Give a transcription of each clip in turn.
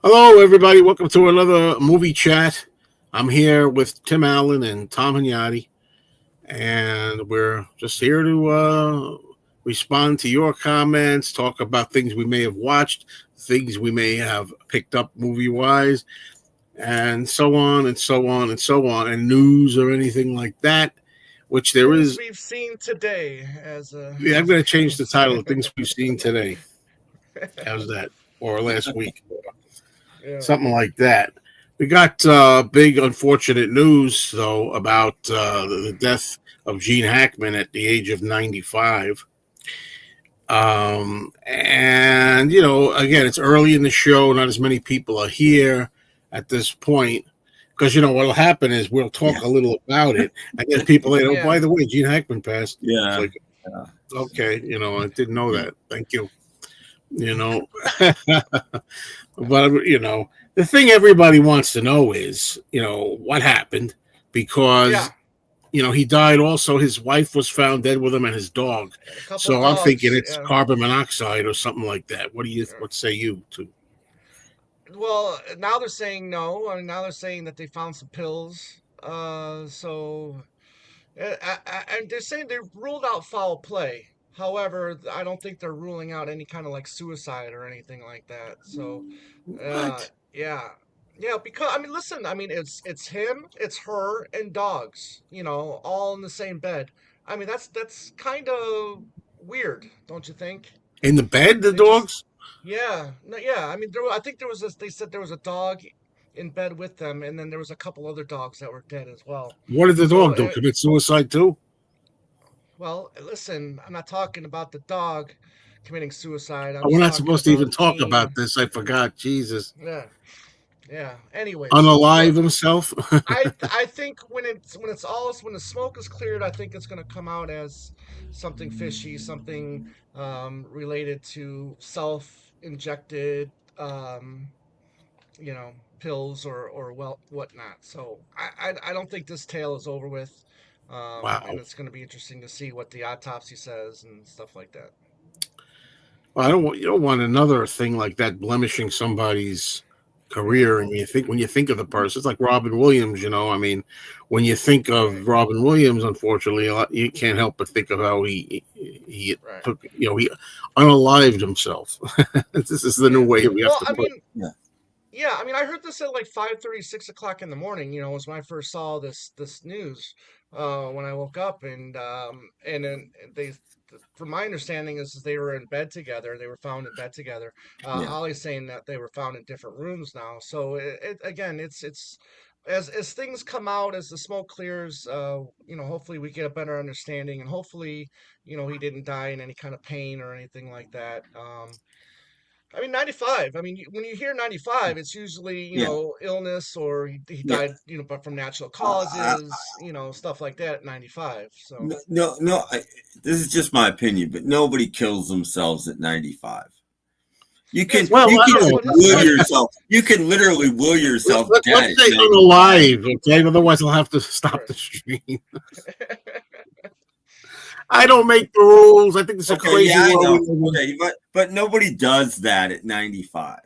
Hello, everybody. Welcome to another movie chat. I'm here with Tim Allen and Tom Hignati, and we're just here to respond to your comments, talk about things we may have watched, things we may have picked up movie wise, and so on and so on and so on, and news or anything like that. Which there Things is. we've seen today, Yeah, I'm as going the to change the kids title say. of things we've seen today. How's that? Or last week? Yeah. Something like that. We got big, unfortunate news, though, about the death of Gene Hackman at the age of 95. And, again, it's early in the show. Not as many people are here at this point. Because, what'll happen is we'll talk Yeah. a little about it. And then people say, oh, Yeah. by the way, Gene Hackman passed. It's Yeah. like, okay, I didn't know Yeah. that. Thank you. You know, But the thing everybody wants to know is, what happened Yeah. because he died also. His wife was found dead with him and his dog. And a couple So I'm thinking dogs. it's Yeah. carbon monoxide or something like that. What say you to? Well, now they're saying no. I mean, now they're saying that they found some pills. And they're saying they've ruled out foul play. However, I don't think they're ruling out any kind of like suicide or anything like that. What? Yeah, yeah. Because I mean, listen. I mean, it's him, it's her, and dogs. All in the same bed. I mean, that's kind of weird, don't you think? In the bed, the They just, dogs? yeah, no, yeah. I mean, I think there was this. They said there was a dog in bed with them, and then there was a couple other dogs that were dead as well. What did the So dog do? Commit suicide too? Well, listen, I'm not talking about the dog committing suicide. I'm Oh, we're just not talking supposed to even about talk about Gene. this. I forgot. Jesus. Yeah, yeah. Anyways, Unalive look, himself? I think when the smoke is cleared, I think it's gonna come out as something fishy, something related to self-injected, pills or well whatnot. So I don't think this tale is over with. And Wow. it's going to be interesting to see what the autopsy says and stuff like that. Well, you don't want another thing like that blemishing somebody's Yeah, career. And when you think of the person, it's like Robin Williams. I mean, when you think right, of Robin Williams, unfortunately, you can't help but think of how he right. took, he unalived himself. This is the new Yeah. way we have Well, to I put. mean, Yeah. yeah, I mean, I heard this at like 5:30, 6 o'clock in the morning. Was when I first saw this news when I woke up, and then from my understanding, is they were in bed together. They were found in bed together. Yeah. Ollie's saying that they were found in different rooms now. So again, it's as things come out, as the smoke clears. Hopefully we get a better understanding, and hopefully, he didn't die in any kind of pain or anything like that. I mean, 95. I mean, when you hear 95, it's usually, Yeah. illness or he Yeah. died, but from natural Uh, causes, stuff like that at 95. So, no. This is just my opinion, but nobody kills themselves at 95. You yeah, can it's Well, you because, I can don't know but about will his, that. yourself. You can literally will yourself dead Let's at say 95. unalive, okay? Otherwise, I'll have to stop right. the stream. I don't make the rules. I think it's a Okay. crazy Yeah, I world we know. live in. Okay, but nobody does that at 95.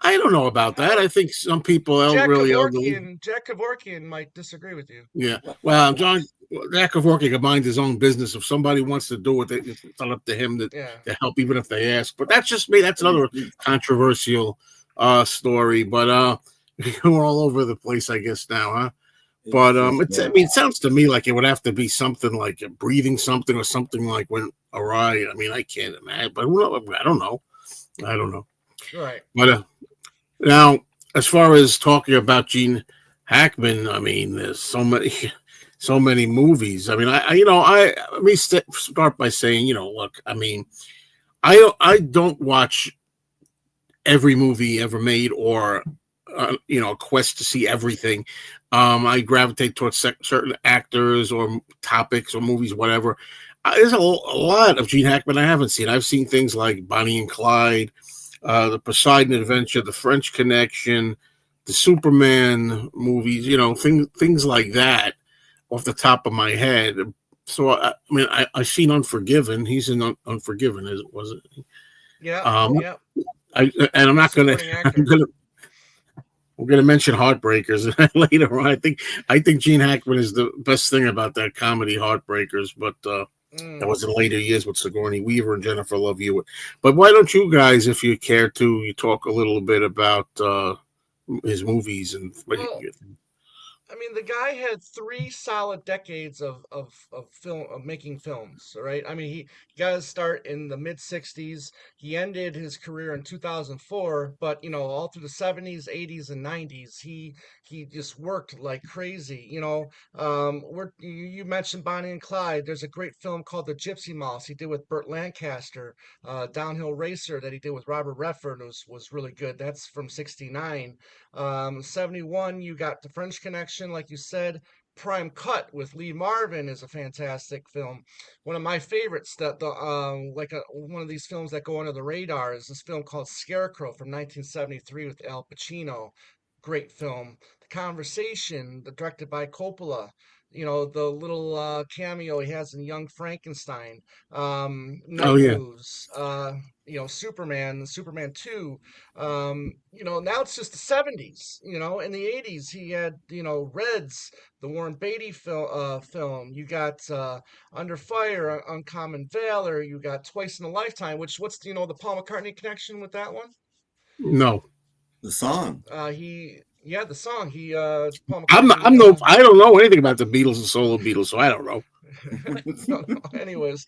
I don't know about that. I think some people really elderly. Jack Kevorkian might disagree with you. Yeah. What? Well, What? John Akavorky can mind his own business. If somebody wants to do it, it's not up to him Yeah. to help, even if they ask. But that's just me. That's another controversial story. But we're all over the place, I guess now, huh? But I mean, it sounds to me like it would have to be something like a breathing something or something like went awry. I mean, I can't imagine, but I don't know. I don't know. Right. But now, as far as talking about Gene Hackman, I mean, there's so many movies. I mean, let me start by saying, look, I mean, I don't watch every movie ever made or a quest to see everything. I gravitate towards certain actors or topics or movies, whatever. There's a lot of Gene Hackman I haven't seen. I've seen things like Bonnie and Clyde, the Poseidon Adventure, the French Connection, the Superman movies, things like that off the top of my head. So I mean, I've seen Unforgiven. He's in Unforgiven, was it? Yeah. Um, Yeah. And I'm not Best gonna. supporting I'm actor. gonna. We're gonna mention Heartbreakers later on. I think Gene Hackman is the best thing about that comedy, Heartbreakers. But that Mm. was in later years with Sigourney Weaver and Jennifer Love Hewitt. But why don't you guys, if you care to, you talk a little bit about his movies and what Well, I mean, the guy had three solid decades of film of making films, right? I mean, he got his start in the mid '60s. He ended his career in 2004, but all through the '70s, '80s, and '90s, he just worked like crazy. You mentioned Bonnie and Clyde. There's a great film called The Gypsy Mouse he did with Burt Lancaster. Downhill Racer that he did with Robert Redford was really good. That's from '69. 71, you got The French Connection, like you said. Prime Cut with Lee Marvin is a fantastic film. One of my favorites that one of these films that go under the radar is this film called Scarecrow from 1973 with Al Pacino. Great film. The Conversation, directed by Coppola. The little cameo he has in Young Frankenstein. oh Night yeah, Moves. Superman 2. Now it's just the '70s. In the '80s he had Reds, the Warren Beatty film. You got Under Fire, Uncommon Valor. You got Twice in a Lifetime. What's the Paul McCartney connection with that one? no, The song. The song Paul I'm not. McCartney. I'm no. I don't know anything about the Beatles and solo Beatles, so I don't know. No, no. Anyways,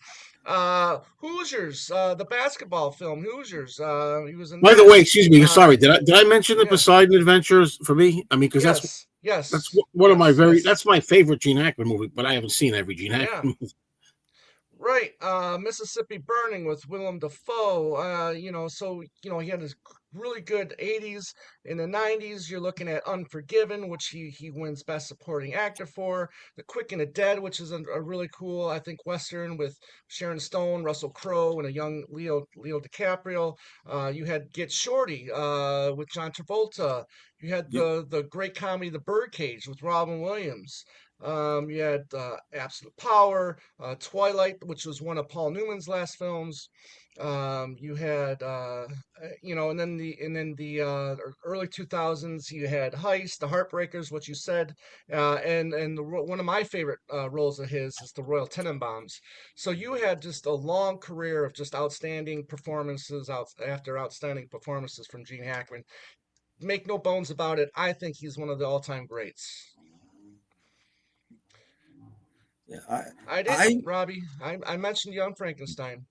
Hoosiers, the basketball film Hoosiers. He was in By the that. way, excuse me. Uh, Sorry, did I mention the yeah. Poseidon Adventures for me? I mean, because Yes. that's Yes. one of my Yes. very that's Yes. my favorite Gene Hackman movie, but I haven't seen every Gene Yeah. Hackman movie. Right, Mississippi Burning with Willem Dafoe. He had his really good '80s. In the '90s, you're looking at Unforgiven, which he wins Best Supporting Actor for. The Quick and the Dead, which is a really cool, I think, Western with Sharon Stone, Russell Crowe, and a young Leo DiCaprio. You had Get Shorty with John Travolta. You had Yep. the great comedy The Birdcage with Robin Williams. You had Absolute Power, Twilight, which was one of Paul Newman's last films. You had, and then the early 2000s, you had Heist, The Heartbreakers, what you said, one of my favorite roles of his is the Royal Tenenbaums. So you had just a long career of just outstanding performances after outstanding performances from Gene Hackman. Make no bones about it, I think he's one of the all-time greats. Yeah, I I, didn't, Robbie. I mentioned Young Frankenstein.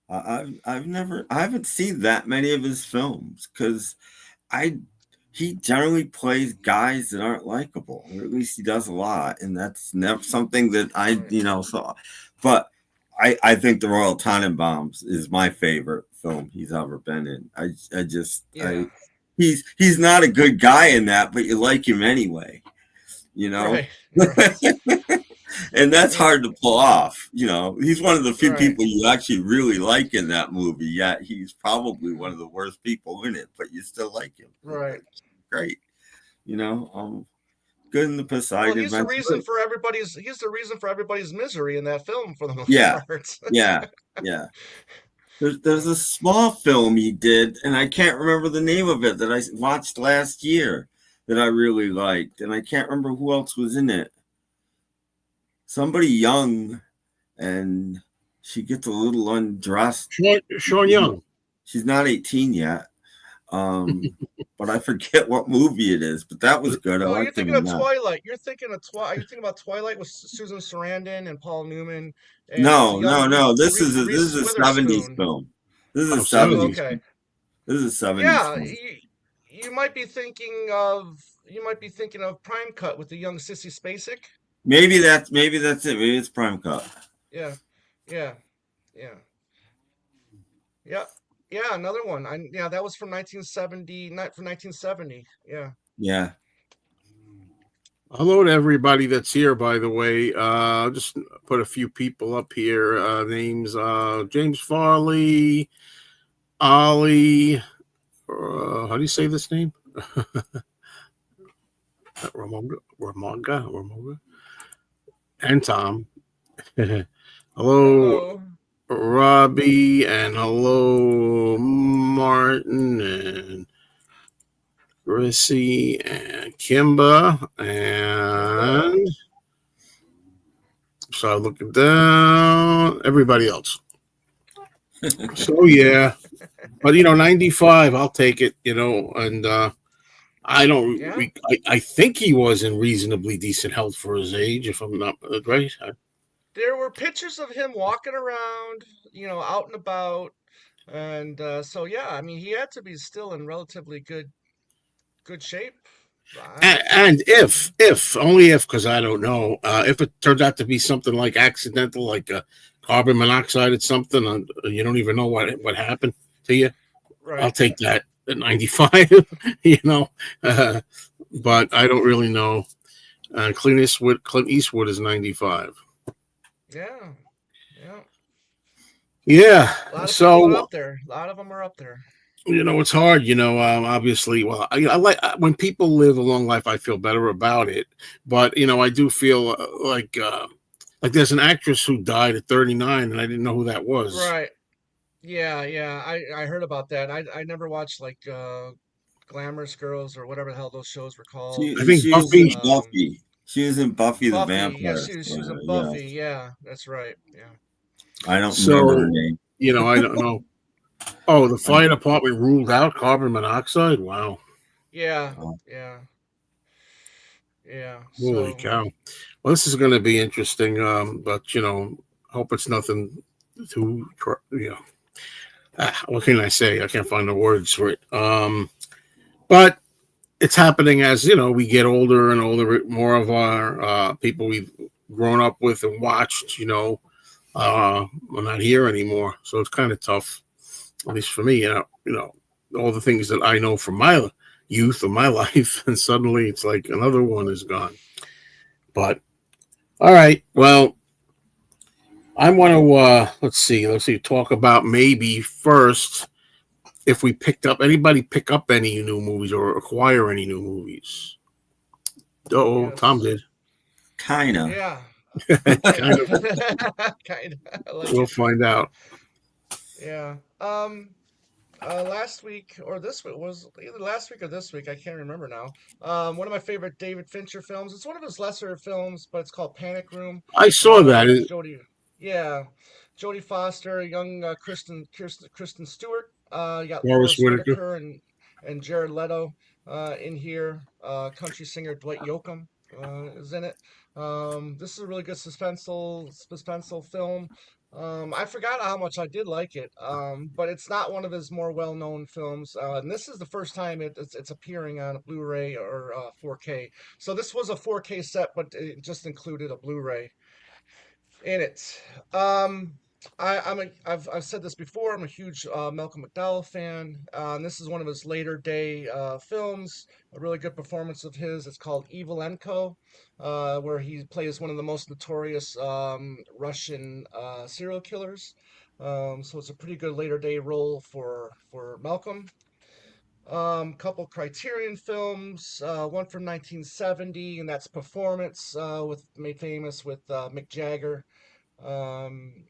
I haven't seen that many of his films because I he generally plays guys that aren't likable, or at least he does a lot, and that's never something that I Right. saw. But I think The Royal Tenenbaums is my favorite film he's ever been in. I just Yeah. he's not a good guy in that, but you like him anyway, you know. Right. Right. And that's Yeah. hard to pull off. He's one of the few Right. people you actually really like in that movie. Yet he's probably one of the worst people in it, but you still like him. And Right. that's great. Good in the Well, Poseidon Adventure. he's the reason for everybody's misery in that film for the most Yeah, part. yeah, yeah. There's Yeah. a small film he did, and I can't remember the name of it that I watched last year that I really liked, and I can't remember who else was in it. Somebody young, and she gets a little undressed. Sean Young. She's not 18 yet. But I forget what movie it is, but that was good. I Oh, you're liked him thinking in of that. Twilight. Are you thinking about Twilight with Susan Sarandon and Paul Newman and with the No, young no, no. This is Reese a 70s Witherspoon? film. This is Oh, a 70s 70s. Okay. film. This is a 70s Yeah, film. you might be thinking of Prime Cut with the young Sissy Spacek. Maybe that's it. Maybe it's Prime Cut. Yeah, yeah, yeah, yeah, yeah. Another one. That was from 1970. Not from 1970. Yeah. Yeah. Hello to everybody that's here, by the way. Just put a few people up here. Names James Farley, Ollie. How do you say this name? Ramonga, and Tom. Hello, Hello. Robbie, and hello, Martin, and Rissy, and Kimba, Kimba. and so looking down, everybody else. So yeah, but 95, I'll take it. And I don't. Yeah, I think he was in reasonably decent health for his age, if I'm not right. there were pictures of him walking around, out and about, and so yeah, I mean, he had to be still in relatively good shape. And if only if, because I don't know, if it turns out to be something like accidental, like carbon monoxide or something, you don't even know what happened to you. I'll Right. take that at 95. you know, uh, but I don't really know. Clint Eastwood is 95. Yeah. Yeah. Yeah, A lot of people are so up there. A lot of them are up there. it's hard. Obviously, well, I like when people live a long life. I feel better about it, but I do feel like there's an actress who died at 39, and I didn't know who that was. Right. Yeah, yeah. I heard about that. I never watched like Glamorous Girls or whatever the hell those shows were called. I She think she was in Buffy. Buffy. She was in Buffy the Buffy. Yeah, Vampire she was in Slayer. Buffy. Yes, Yeah, that's right. Yeah. I don't remember her So name. I don't know. Oh, the fire department ruled out carbon monoxide. Wow, Yeah. Oh, Yeah. Yeah. holy So, cow! Well, this is going to be interesting. But hope it's nothing too. What can I say? I can't find the words for it. But it's happening as we get older and older. More of our people we've grown up with and watched, are not here anymore. So it's kind of tough, at least for me. All the things that I know from my youth of my life, and suddenly it's like another one is gone. But all right, well, I want to let's see, talk about maybe first if we picked up anybody pick up any new movies or acquire any new movies. Oh, Tom yes. did. kinda. Yeah. Kind Yeah. of. Kind of. I like We'll it. find out. Yeah. Last week or this week was either last week or this week. I can't remember now. One of my favorite David Fincher films. It's one of his lesser films, but it's called Panic Room. I saw that. With Jodie, yeah, Jodie Foster, young Kristen Stewart. You got Forrest Forrest Whitaker. Whitaker and Jared Leto in here. Country singer Dwight Yoakam is in it. This is a really good suspenseful film. I forgot how much I did like it, but it's not one of his more well-known films. And this is the first time it's appearing on a Blu-ray or 4K. So this was a 4K set, but it just included a Blu-ray in it. Um, I've said this before. I'm a huge Malcolm McDowell fan. And this is one of his later day films. A really good performance of his. It's called Evil Enko, where he plays one of the most notorious Russian serial killers. So it's a pretty good later day role for Malcolm. Couple Criterion films, one from 1970, and that's Performance, with made famous with Mick Jagger. Um,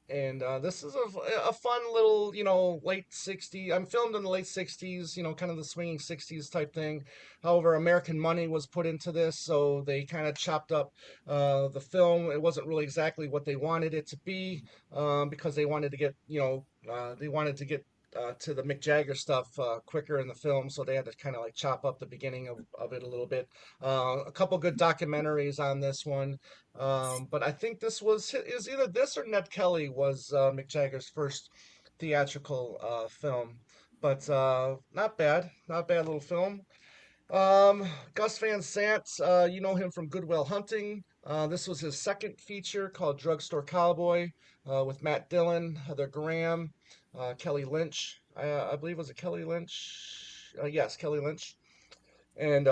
and this is a fun little, late 60s. I'm filmed in the late 60s, kind of the swinging 60s type thing. However, American money was put into this, so they kind of chopped up the film. It wasn't really exactly what they wanted it to be, because they wanted to get to the Mick Jagger stuff quicker in the film, so they had to kind of like chop up the beginning of it a little bit. A couple good documentaries on this one. But I think this is either this or Ned Kelly was Mick Jagger's first theatrical film. But not bad little film. Gus Van Sant, you know him from Good Will Hunting. This was his second feature called Drugstore Cowboy, with Matt Dillon, Heather Graham, Kelly Lynch. I believe was it Kelly Lynch? Yes, Kelly Lynch. And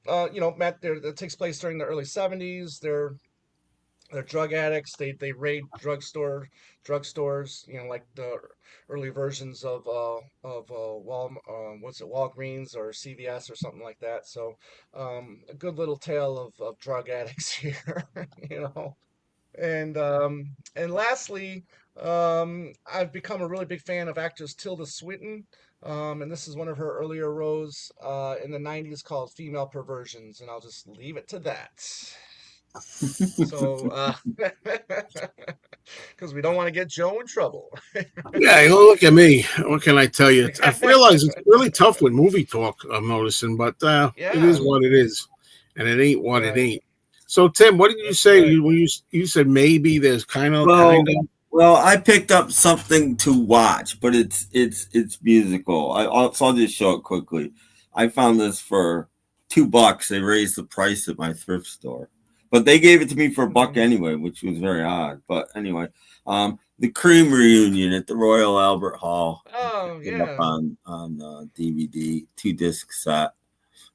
Matt, there that takes place during the early '70s. They're drug addicts. They raid drugstores. Like the early versions of what's it, Walgreens or CVS or something like that. So a good little tale of drug addicts here. you know. And lastly, I've become a really big fan of actress Tilda Swinton, and this is one of her earlier roles in the '90s called Female Perversions, and I'll just leave it to that. So, because we don't want to get Joe in trouble. Yeah, you know, look at me. What can I tell you? I've realized it's really tough with movie talk. I'm noticing, but it is Yeah, what it is, and it ain't what it right. ain't. So, Tim, what did you That's say? right. You said maybe there's kind Well, of. well, I picked up something to watch, but it's musical. So I'll just show it quickly. I found this for $2. They raised the price at my thrift store, but they gave it to me for a buck Nice. anyway, which was very odd. But anyway, the Cream reunion at the Royal Albert Hall. I Oh, picked it up yeah. on DVD, 2 disc set.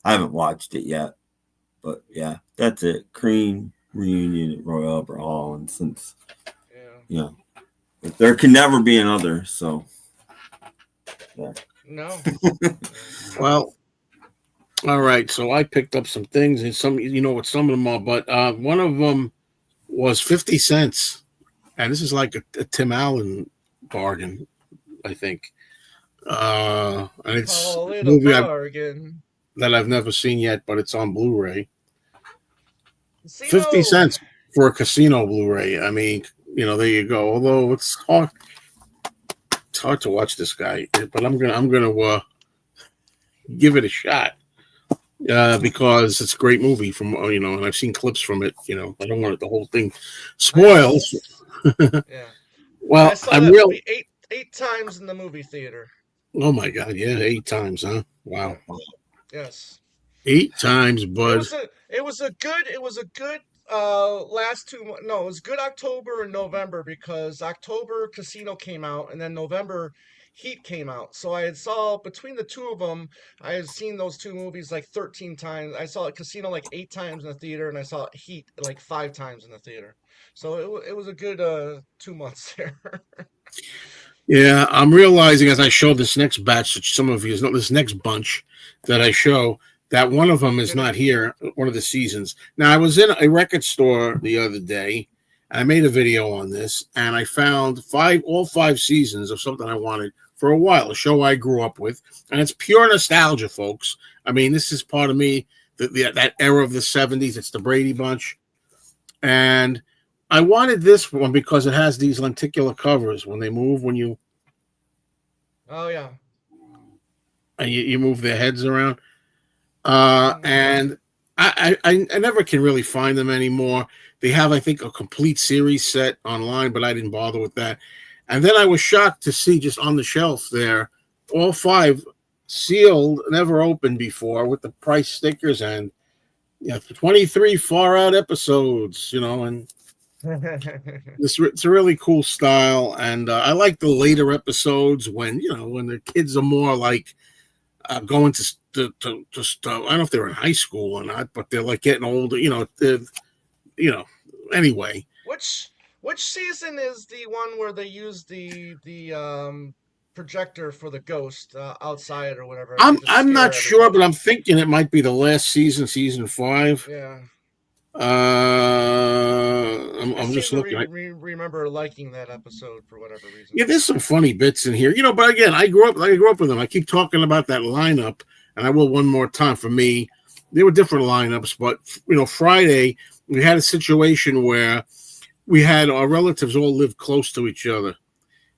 I haven't watched it yet, but yeah, that's it. Cream reunion at Royal Albert Hall, and since Yeah. yeah. But there can never be another. So, yeah. No. No. Well, all right. So I picked up some things, and some, what some of them are, but one of them was 50 cents, and this is like a Tim Allen bargain, I think. And it's Call a it a movie bargain. that I've never seen yet, but it's on Blu-ray. 50 Casino. cents for a casino Blu-ray. I mean, there you go. Although it's hard to watch this guy, but I'm gonna give it a shot because it's a great movie and I've seen clips from it. I don't want the whole thing I saw. spoiled. Yeah. I Well, saw I'm that real. movie eight times in the movie theater. Oh my God, yeah, 8 times, huh? Yeah. Wow, Yes. 8 times, It bud. was a it was a good last no, it was good October and November because October Casino came out and then November Heat came out. So I had saw between the two of them, I had seen those two movies like 13 times. I saw Casino like 8 times in the theater and I saw Heat like 5 times in the theater. So it was a good 2 months there. Yeah, I'm realizing as I show this next batch that some of you know this next bunch that I show that one of them is Gonna not here, one of the seasons. Now I was in a record store the other day. I made a video on this and I found all 5 seasons of something I wanted for a while, a show I grew up with, and it's pure nostalgia, folks. I mean, this is part of me, that era of the '70s. It's the Brady Bunch, and I wanted this one because it has these lenticular covers when they move Oh yeah. and you move their heads around. Hmm. And I never can really find them anymore. They have, I think, a complete series set online, but I didn't bother with that. And then I was shocked to see just on the shelf there, all 5 sealed, never opened before, with the price stickers and 23 far out episodes, and it's a really cool style. And I like the later episodes when the kids are more like going to just I don't know if they're in high school or not, but they're like getting older. You know. Anyway, Which which season is the one where they use the projector for the ghost outside or whatever, and they just I'm not scare sure, but everybody? I'm thinking it might be the last season, season 5. Yeah, I I'm seem just to looking. remember liking that episode for whatever reason. Yeah, there's some funny bits in here, but again, I grew up with them. I keep talking about that lineup, and I will one more time. For me, there were different lineups, but Friday we had a situation where we had our relatives all live close to each other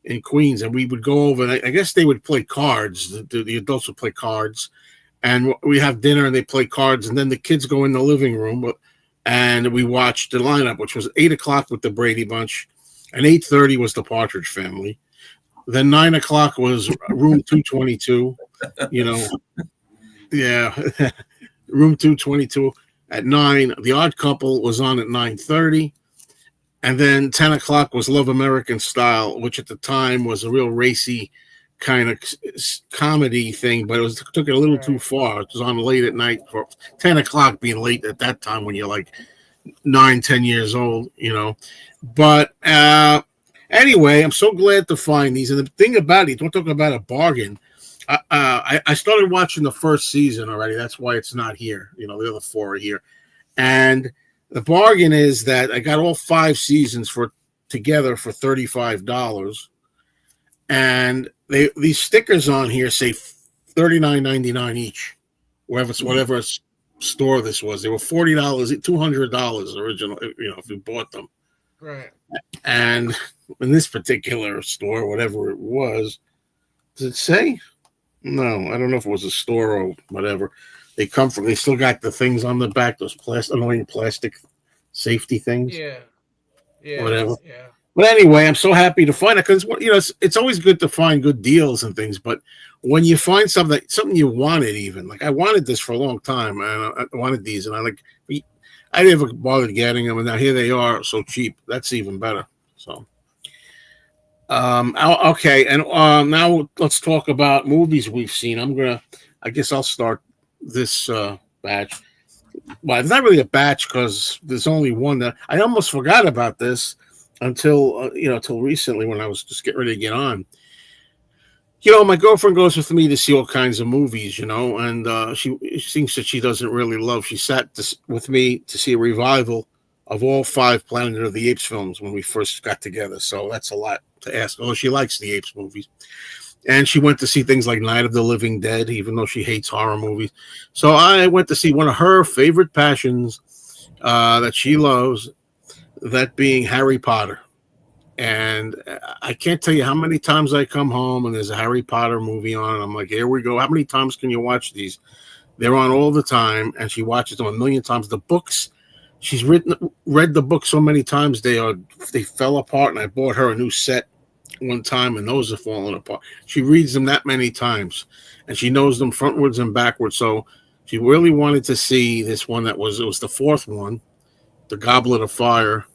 in Queens, and we would go over. And I guess they would play cards. The adults would play cards, and we have dinner, and they play cards, and then the kids go in the living room, and we watched the lineup, which was 8 o'clock with the Brady Bunch, and 8:30 was the Partridge Family. Then 9 o'clock was Room 222. You know, yeah, Room 222 at 9. The Odd Couple was on at 9:30. And then 10 o'clock was Love American Style, which at the time was a real racy kind of comedy thing, but took it a little too Right. far. It was on late at night for 10 o'clock being late at that time when you're like 9, 10 years old. But anyway, I'm so glad to find these. And the thing about it, don't talk about a bargain. I started watching the first season already. That's why it's not here. The other 4 are here. And the bargain is that I got all 5 seasons for together for $35, and these stickers on here say $39.99 each. Whatever store this was, they were $40, $200 original. If you bought them, Right. and in this particular store, whatever it was, does it say? No, I don't know if it was a store or whatever. They come from. They still got the things on the back, those annoying plastic safety things, Yeah. Yeah. whatever. Yeah. But anyway, I'm so happy to find it because it's always good to find good deals and things. But when you find something you wanted, even like I wanted this for a long time, and I wanted these, and I never bothered getting them, and now here they are, so cheap. That's even better. So, okay, and now let's talk about movies we've seen. I guess I'll start this batch. Well, it's not really a batch because there's only one that I almost forgot about this until until recently when I was just getting ready to get on. My girlfriend goes with me to see all kinds of movies, and she thinks that she doesn't really love. She sat with me to see a revival of all 5 Planet of the Apes films when we first got together. So that's a lot to ask. Although she likes the Apes movies. And she went to see things like Night of the Living Dead, even though she hates horror movies. So I went to see one of her favorite passions that she loves, that being Harry Potter. And I can't tell you how many times I come home and there's a Harry Potter movie on, and I'm like, here we go. How many times can you watch these? They're on all the time, and she watches them a million times. The books, she's read the book so many times they fell apart, and I bought her a new set one time, and those are falling apart. She reads them that many times, and she knows them frontwards and backwards. So she really wanted to see this one it was the 4th one, The Goblet of Fire.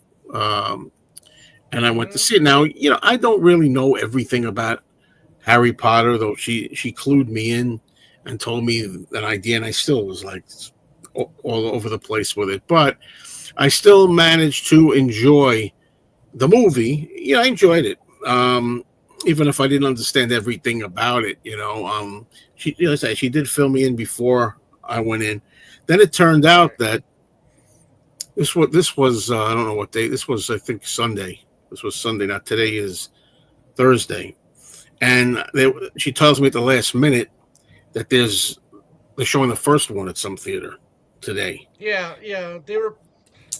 And I went to see it. Now, I don't really know everything about Harry Potter, though she clued me in and told me an idea, and I still was like all over the place with it. But I still managed to enjoy the movie. I enjoyed it. Even if I didn't understand everything about it, she did fill me in before I went in. Then it turned out that this was I don't know what day. This was, I think, Sunday. This was Sunday. Now today is Thursday, and she tells me at the last minute that they're showing the first one at some theater today. Yeah. Yeah. They were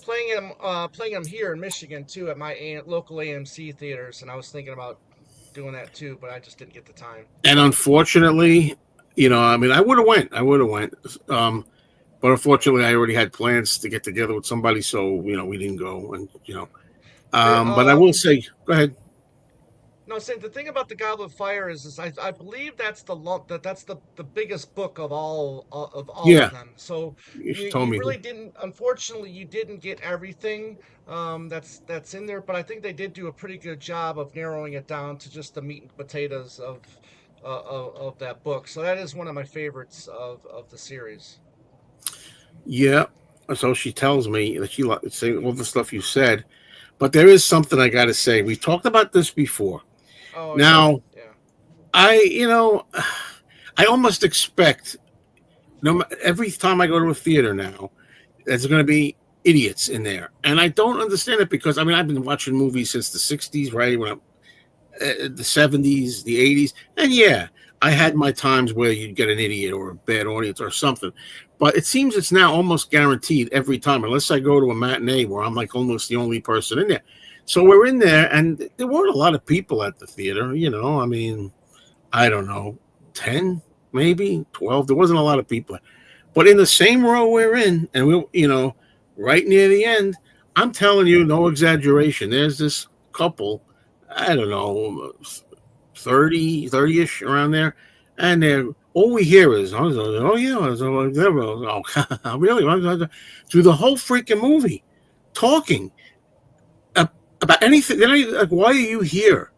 playing them here in Michigan too at my local AMC theaters, and I was thinking about doing that too, but I just didn't get the time. And unfortunately, I mean, I would have went. But unfortunately, I already had plans to get together with somebody, so we didn't go. And but I will say, go ahead. No, saying the thing about the Goblet of Fire is I believe that's the biggest book of all of Yeah, them. So she told you me. really didn't, unfortunately, you didn't get everything that's in there, but I think they did do a pretty good job of narrowing it down to just the meat and potatoes of that book. So that is one of my favorites of the series. Yeah. So she tells me that she likes saying all the stuff you said, but there is something I got to say. We've talked about this before. Oh yeah, Now, yeah. I almost expect every time I go to a theater now, there's going to be idiots in there, and I don't understand it because I've been watching movies since the '60s, right? The '70s, the '80s, and yeah, I had my times where you'd get an idiot or a bad audience or something, but it seems it's now almost guaranteed every time, unless I go to a matinee where I'm like almost the only person in there. So we're in there, and there weren't a lot of people at the theater. I don't know, 10, maybe 12. There wasn't a lot of people, but in the same row we're in, and right near the end, I'm telling you, no exaggeration. There's this couple, I don't know, 30-ish around there, and all we hear is, oh yeah, oh really, through the whole freaking movie, talking about anything. Like, why are you here?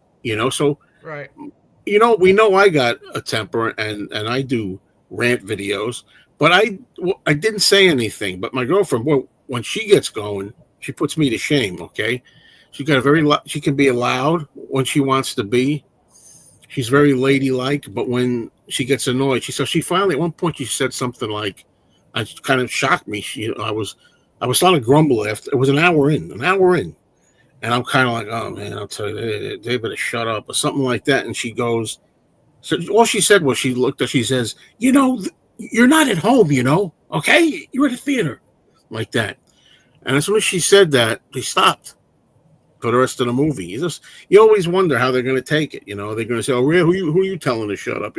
So Right. we know I got a temper, and I do rant videos, but I didn't say anything. But my girlfriend, well, when she gets going, she puts me to shame. Okay, she got she can be loud when she wants to be. She's very ladylike, but when she gets annoyed, she finally at one point she said something like, "I kind of shocked me." I was starting to grumble after it was an hour in, And I'm kind of like, oh man, I'll tell you, they better shut up or something like that. And she goes, so all she said was she looked at, she says, you're not at home, okay? You're at a theater, like that. And as soon as she said that, they stopped for the rest of the movie. You always wonder how they're going to take it. They're going to say, "Oh, Ray, who are you telling to shut up?"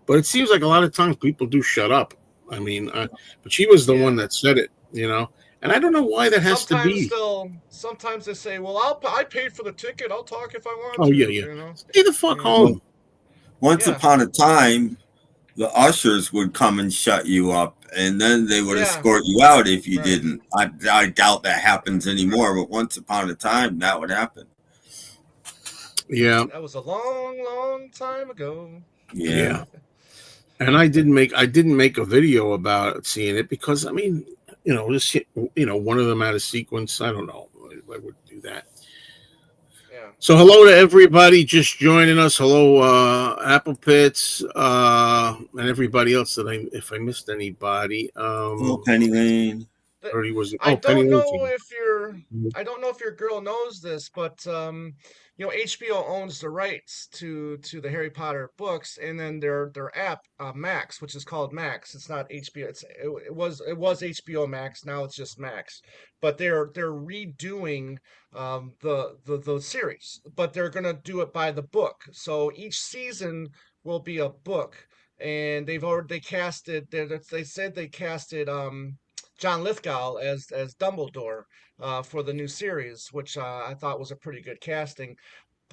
But it seems like a lot of times people do shut up. I mean, but she was the one Yeah. that said it. And I don't know why that has to be. Sometimes they say, "Well, I paid for the ticket. I'll talk if I want Oh yeah, to." yeah. Stay the fuck Yeah, Well, home. once yeah, upon a time, the ushers would come and shut you up, and then they would yeah. escort you out if you Right. didn't. I doubt that happens anymore, but once upon a time, that would happen. Yeah, That was a long, long time ago. yeah. Yeah. And I didn't make a video about seeing it because I mean, just one of them out of sequence. I don't know. I wouldn't do that. Yeah. So hello to everybody just joining us. Hello, Apple Pits, and everybody else that if I missed anybody. Hello, Penny Lane. Th- Already was I Penny don't know Lynching. if your I don't know if your girl knows this, but HBO owns the rights to the Harry Potter books, and then their app Max, which is called Max. It's not HBO. It was HBO Max. Now it's just Max. But they're redoing the series, but they're gonna do it by the book. So each season will be a book, and they casted. They said they casted John Lithgow as Dumbledore for the new series, which I thought was a pretty good casting.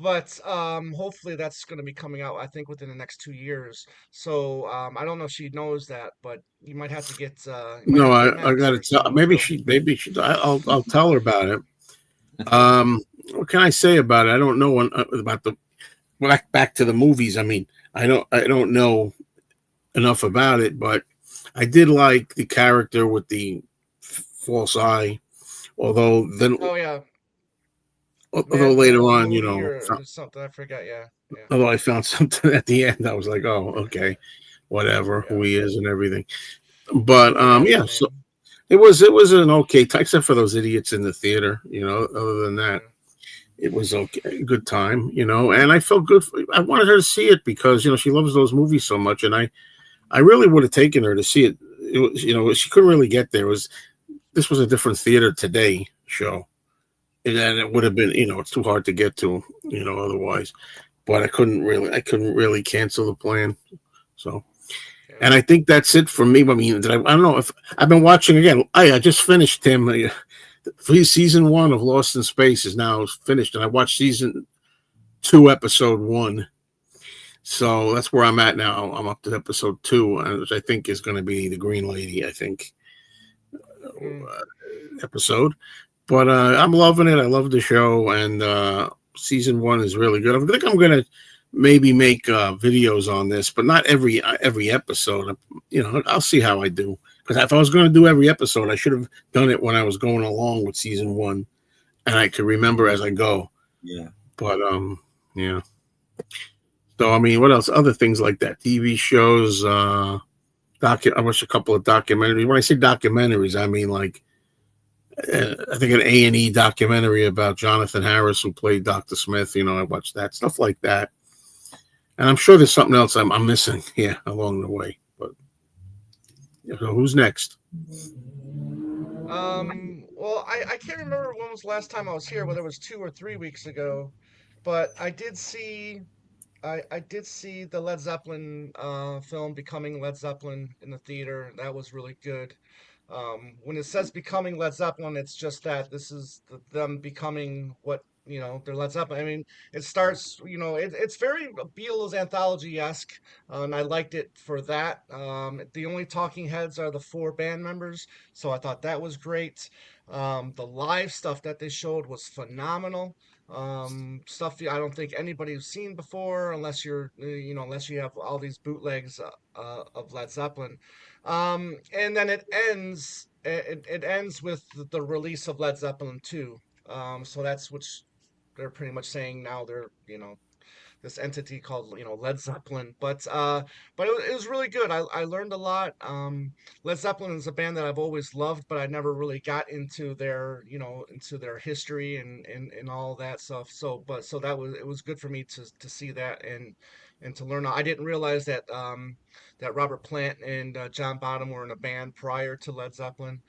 But hopefully that's going to be coming out, I think, within the next 2 years. So I don't know if she knows that, but you might No, have to get I Max got to or some tell. little girl. Maybe she. I'll tell her about it. What can I say about it? I don't know about the back to the movies. I mean, I don't know enough about it, but I did like the character with the false eye. Although then, Oh yeah, although later on, Moody or something. I forgot. Yeah, yeah, although I found something at the end, I was like, oh, okay, whatever, yeah. who he is and everything. But Forgot his yeah, so name. it was an okay time, except for those idiots in the theater. Other than that, Yeah. it was okay, good time. And I felt good. I wanted her to see it because she loves those movies so much, and I really would have taken her to see it. It was, she couldn't really get there. This was a different theater today show, and then it would have been, it's too hard to get to, otherwise. But I couldn't really cancel the plan. So, Yeah. and I think that's it for me. I mean, I don't know if I've been watching again. I just finished him. Season one of Lost in Space is now finished, and I watched season two, episode one. So that's where I'm at now. I'm up to episode two, which I think is going to be the Green Lady. I think Mm. episode, but I'm loving it. I love the show, and season one is really good. I think I'm going to maybe make videos on this, but not every episode. I'll see how I do. Because if I was going to do every episode, I should have done it when I was going along with season one, and I could remember as I go. Yeah. But yeah. So I mean, what else? Other things like that, TV shows. I watched a couple of documentaries. When I say documentaries, I mean like I think an A&E documentary about Jonathan Harris who played Dr. Smith. I watched that stuff like that, and I'm sure there's something else I'm missing. Yeah, along the way. But so who's next? Well, I can't remember when was the last time I was here, whether it was 2 or 3 weeks ago, but I did see the Led Zeppelin film Becoming Led Zeppelin in the theater. That was really good. When it says Becoming Led Zeppelin, it's just that this is them becoming what they're Led Zeppelin. I mean, it starts, it's very Beatles anthology-esque, and I liked it for that. The only talking heads are the four band members, so I thought that was great. The live stuff that they showed was phenomenal. Stuff I don't think anybody's seen before, unless you have all these bootlegs of Led Zeppelin. And then it ends with the release of Led Zeppelin 2. So that's which they're pretty much saying now this entity called, Led Zeppelin. But it was really good. I learned a lot. Led Zeppelin is a band that I've always loved, but I never really got into their, into their history and all that stuff. So that was, it was good for me to see that and to learn. I didn't realize that Robert Plant and John Bonham were in a band prior to Led Zeppelin.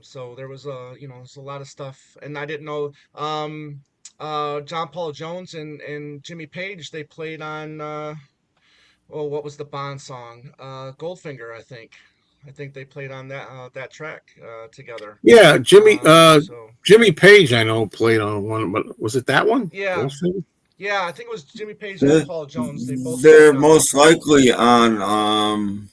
So there was there's a lot of stuff, and I didn't know. John Paul Jones and Jimmy Page, they played on what was the Bond song? Goldfinger, I think. I think they played on that track together. Yeah, So Jimmy Page, I know, played on one, but was it that one? yeah, Goldfinger? yeah, I think it was Jimmy Page and They're, Paul Jones. They both they're played on that most track. likely on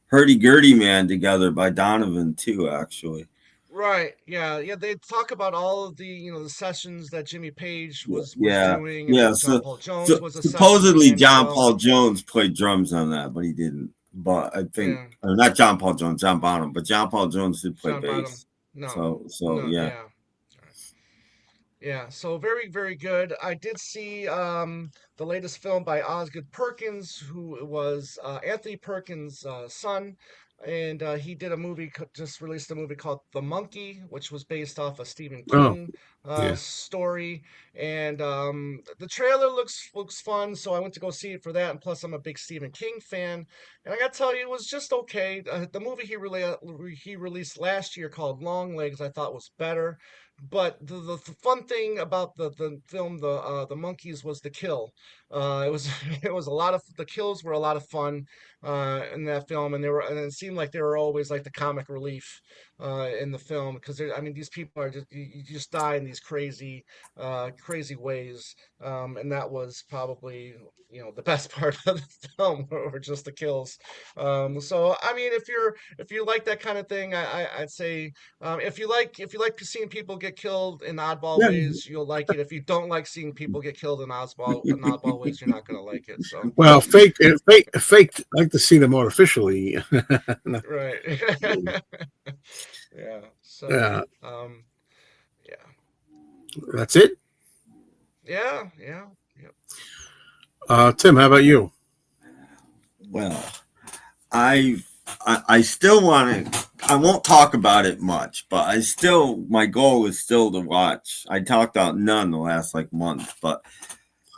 Hurdy Gurdy Man together by Donovan too, actually. Right. Yeah. Yeah. They talk about all of the, the sessions that Jimmy Page was Yeah, doing, and yeah. then John So, Paul Jones so was a session supposedly band as John well. Paul Jones played drums on that, but he didn't. But I think, Yeah. or not John Paul Jones, John Bonham, but John Paul Jones did play John Bottom. bass. No. So No. yeah. Yeah. Yeah, so very, very good. I did see the latest film by Osgood Perkins, who was Anthony Perkins' son, and he did a movie, just released a movie called The Monkey, which was based off a Stephen Oh, King yeah. story. And the trailer looks fun, so I went to go see it for that. And plus, I'm a big Stephen King fan, and I got to tell you, it was just okay. The movie he released last year called Long Legs, I thought was better. But the fun thing about the film, the monkeys, was the kill. It was it was a lot of, the kills were a lot of fun in that film, and it seemed like they were always like the comic relief in the film, because I mean, these people are just, you just die in these crazy ways, and that was probably, the best part of the film, were just the kills. So I mean, if you like that kind of thing, I'd say, if you like seeing people get killed in oddball Yeah. ways, you'll like it. If you don't like seeing people get killed in oddball ways, you're not gonna like it. So Well, fake. I like to see them artificially. right, yeah. So Yeah, yeah, that's it. yeah, yeah, yeah. Tim, how about you? Well, I still want to. I won't talk about it much, but my goal is still to watch. I talked about none the last like month, but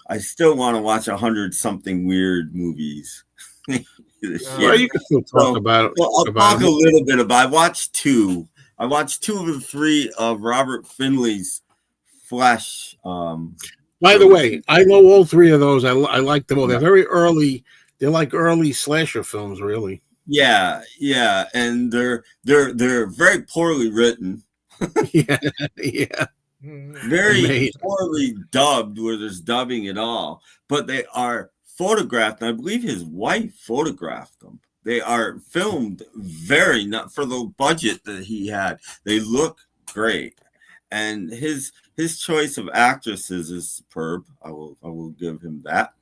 I still want to watch 100 something weird movies this Well, year. you can still talk about I'll about talk a little bit about. I watched two. I watched two of the three of Robert Finley's Flesh. By the way, I know all three of those. I like them all. They're Yeah. very early. They're like early slasher films, really. Yeah, and they're very poorly written, Yeah, yeah. And very made. poorly dubbed, where there's dubbing at all. But they are photographed, and I believe his wife photographed them. They are filmed very, not for the budget that he had. They look great, and his choice of actresses is superb. I will give him that.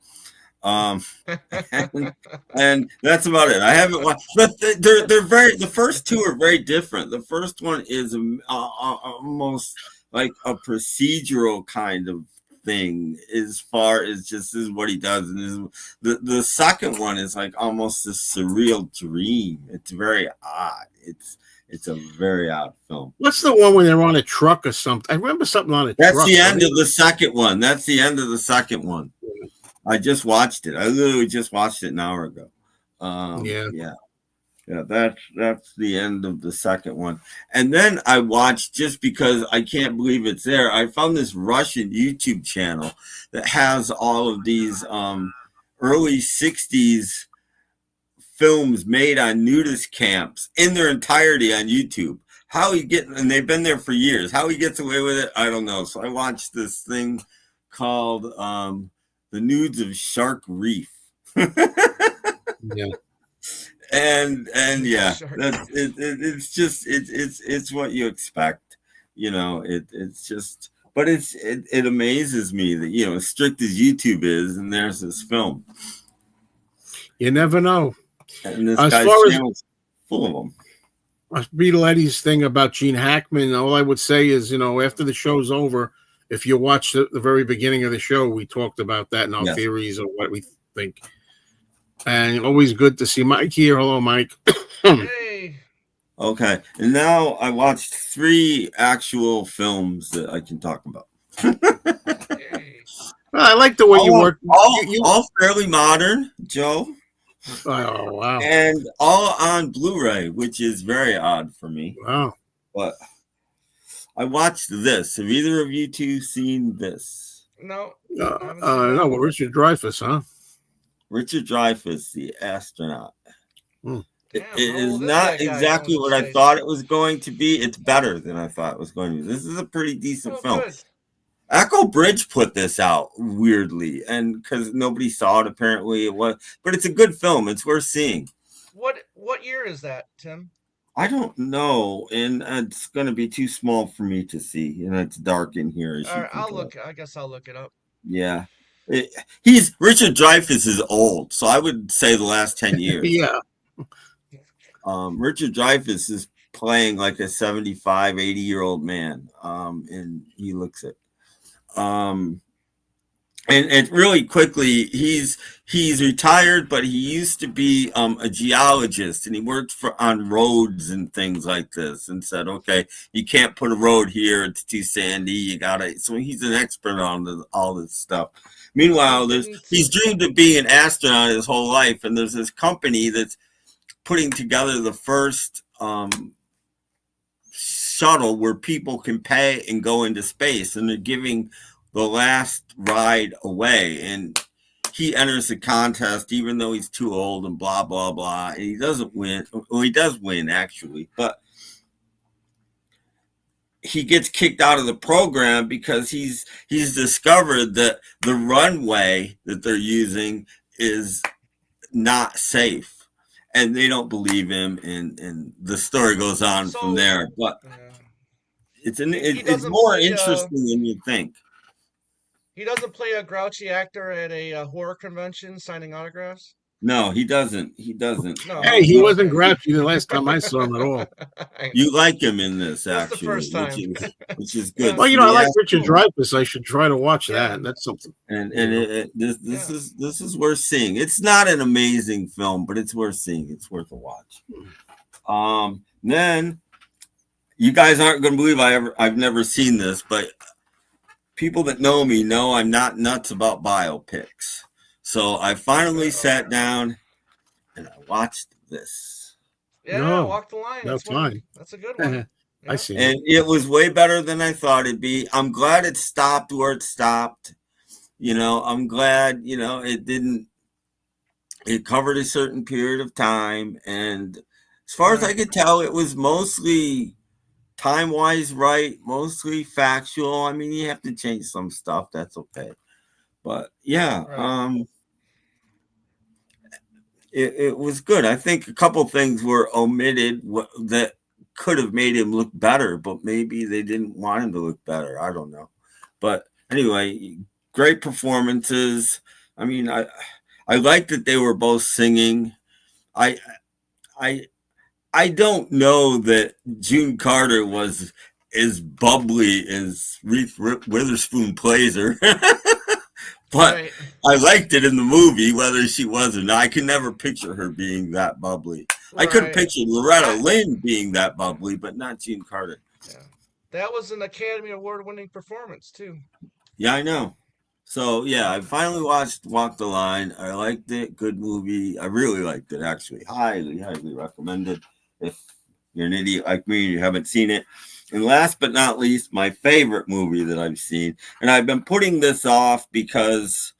Um, and that's about it. I haven't watched, but they're very. The first two are very different. The first one is almost like a procedural kind of thing, as far as just this is what he does, and the second one is like almost a surreal dream. It's very odd. It's a very odd film. What's the one when they're on a truck or something? I remember something on a That's truck. the end of the second one. That's the end of the second one. I just watched it. I literally just watched it an hour ago. Yeah. That's the end of the second one. And then I watched, just because I can't believe it's there, I found this Russian YouTube channel that has all of these early 60s films made on nudist camps in their entirety on YouTube. How he and they've been there for years. How he gets away with it, I don't know. So I watched this thing called The Nudes of Shark Reef. Yeah. And yeah, Sure. it's just it's what you expect, it's just, but it amazes me that, as strict as YouTube is, and there's this film, You never know. and this As guy's far as channel's full of them. Beetle Eddie's thing about Gene Hackman, all I would say is, after the show's over, if you watch the very beginning of the show, we talked about that in our Yes. theories of what we think. And always good to see Mike here. Hello, Mike. Hey. Okay, and now I watched 3 actual films that I can talk about. Hey. I like the way you work. All fairly modern, Joe, Oh, wow. and all on Blu-ray, which is very odd for me. Wow. But I watched this. Have either of you two seen this? No. I haven't seen No, but Richard Dreyfuss, huh? Richard Dreyfuss, the astronaut. Hmm. It Damn, how is old is not that guy exactly going to what I space? thought it was going to be. It's better than I thought it was going to be. This is a pretty decent Oh, film. good. Echo Bridge put this out weirdly, and because nobody saw it, apparently it was. But it's a good film. It's worth seeing. What year is that, Tim? I don't know, and it's going to be too small for me to see, and it's dark in here. As All you right, can I'll tell. look. I guess I'll look it up. Yeah. He's Richard Dreyfuss is old, so I would say the last 10 years. Yeah. Richard Dreyfuss is playing like a 75, 80-year-old man, and he looks it. And really quickly, he's retired, but he used to be a geologist, and he worked on roads and things like this, and said, okay, you can't put a road here, it's too sandy, you gotta. So he's an expert on all this stuff. Meanwhile, he's dreamed of being an astronaut his whole life, and there's this company that's putting together the first shuttle where people can pay and go into space, and they're giving the last ride away, and he enters the contest even though he's too old and blah blah blah, and he doesn't win. Well, he does win actually, but he gets kicked out of the program because he's discovered that the runway that they're using is not safe, and they don't believe him, and the story goes on from there. But it's more interesting than you think. He doesn't play a grouchy actor at a horror convention signing autographs? No, he doesn't. He doesn't. No, hey, he wasn't grouchy the last time I saw him at all. You like him in this, That's actually, the first time. which is good. Well, I like Richard Dreyfuss. I should try to watch that. That's something. And this is worth seeing. It's not an amazing film, but it's worth seeing. It's worth a watch. Then you guys aren't going to believe I've never seen this, but people that know me know I'm not nuts about biopics. So I finally sat down and I watched this. Yeah, Walk the Line. That's fine. That's a good one. I see. And it was way better than I thought it'd be. I'm glad it stopped where it stopped. I'm glad, it didn't. It covered a certain period of time. And as far as I could tell, it was mostly time-wise right, mostly factual. I mean, you have to change some stuff. That's okay. But yeah, it was good. I think a couple things were omitted that could have made him look better, but maybe they didn't want him to look better. I don't know. But anyway, great performances. I mean, I like that they were both singing. I don't know that June Carter was as bubbly as Reese Witherspoon plays her. But I liked it in the movie, whether she was or not. I could never picture her being that bubbly. I couldn't picture Loretta Lynn being that bubbly, but not June Carter. Yeah. That was an Academy Award-winning performance, too. Yeah, I know. So, yeah, I finally watched Walk the Line. I liked it. Good movie. I really liked it, actually. Highly, highly recommended. If you're an idiot like me and you haven't seen it. And last but not least, my favorite movie that I've seen. And I've been putting this off because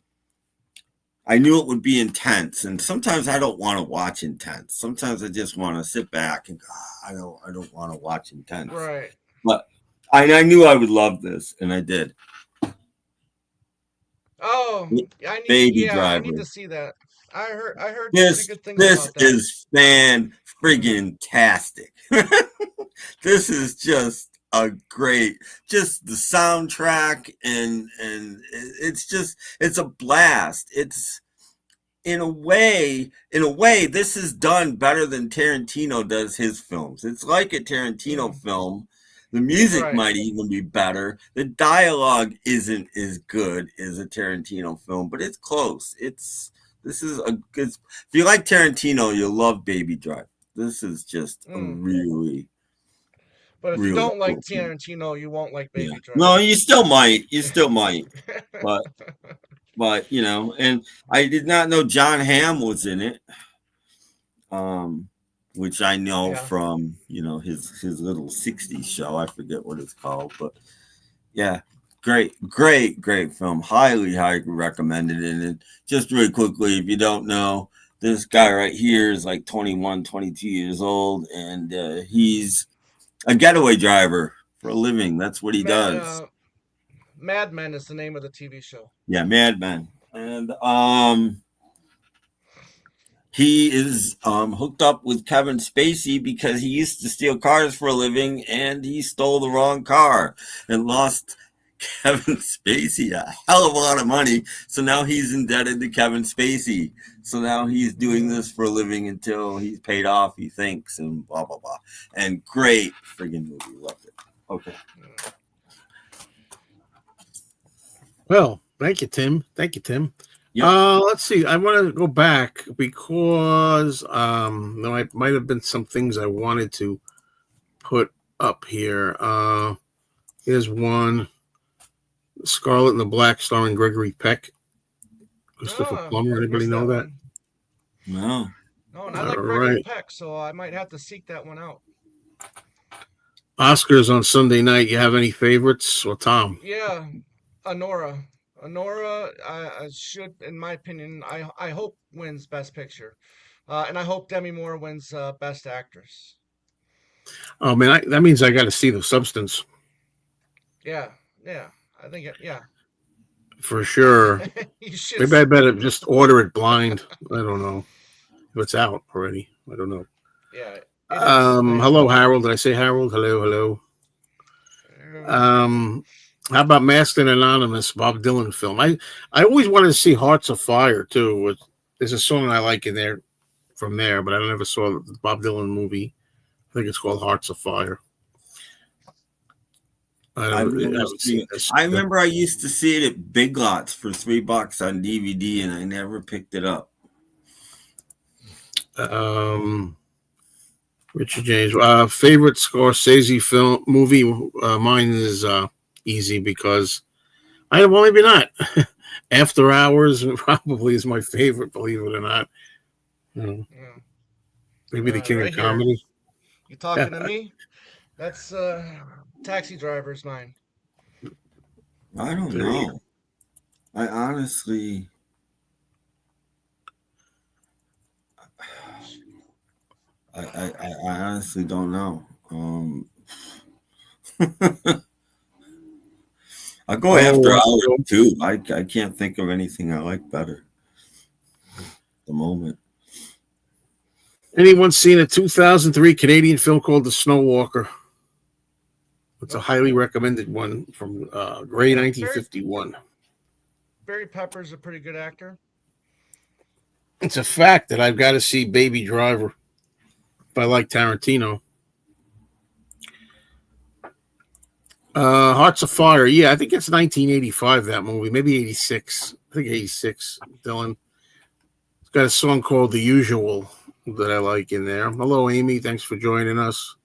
I knew it would be intense. And sometimes I don't want to watch intense. Sometimes I just want to sit back and go, I don't want to watch intense. Right. But I knew I would love this, and I did. Oh, Baby Driver. I need to see that. I heard this good things about that. This is fan-friggin-tastic. This is just a great, just the soundtrack and it's a blast. It's in a way, this is done better than Tarantino does his films. It's like a Tarantino film The music Right. might even be better. The dialogue isn't as good as a Tarantino film, but it's close. This is a good. If you like Tarantino, you'll love Baby Drive. This is just a Mm. really, But if you really don't like cool film. Tarantino, you won't like Yeah. Baby No, Driver. you still might. You still might. But you know, and I did not know John Hamm was in it. Um, which I know Yeah. from, you know, his little 60s show. I forget what it's called, but yeah, great film. Highly recommended. And just really quickly, if you don't know, this guy right here is like 21, 22 years old, and he's a getaway driver for a living. That's what he Mad does. Mad Men is the name of the TV show. Yeah, madman. And he is hooked up with Kevin Spacey because he used to steal cars for a living, and he stole the wrong car and lost Kevin Spacey a hell of a lot of money. So now he's indebted to Kevin Spacey. So now he's doing Mm. this for a living until he's paid off, he thinks, and blah, blah, blah. And great friggin' movie. Loved it. Okay. Mm. Well, thank you, Tim. Thank you, Tim. Yep. Let's see. I want to go back because there might have been some things I wanted to put up here. Here's one: Scarlet and the Black, starring Gregory Peck, Christopher Ah, Plummer. Anybody missed know that that? one. No. No, and I All like Gregory right. Peck, so I might have to seek that one out. Oscars on Sunday night. You have any favorites? Or Tom? Yeah, Honora. Honora, I should, in my opinion, I hope wins Best Picture, and I hope Demi Moore wins Best Actress. Oh man, that means I got to see the substance Yeah, yeah, I think yeah, for sure. you should. Maybe I better just order it blind. I don't know if it's out already. I don't know. Yeah, it is. Hello, Harold. Did I say Harold? Hello, hello. Um, how about Masked and Anonymous, Bob Dylan film? I always wanted to see Hearts of Fire too. There's a song I like in there from there, but I never saw the Bob Dylan movie. I think it's called Hearts of Fire. I haven't seen this. I remember I used to see it at Big Lots for $3 on DVD, and I never picked it up. Richard James, favorite Scorsese film movie. Mine is easy because well, maybe not. After Hours probably is my favorite, believe it or not. Yeah. Maybe the King Right of here. Comedy. You talking to me? That's Taxi Driver's mine. I don't know. I honestly, I honestly don't know. I'll go After Hours too. I can't think of anything I like better at the moment. Anyone seen a 2003 Canadian film called The Snow Walker? It's a highly recommended one from Gray 1951. Barry Pepper's a pretty good actor. It's a fact that I've got to see Baby Driver if I like Tarantino. Hearts of Fire. Yeah, I think it's 1985, that movie. Maybe 86. I think 86, Dylan. It's got a song called The Usual that I like in there. Hello, Amy. Thanks for joining us.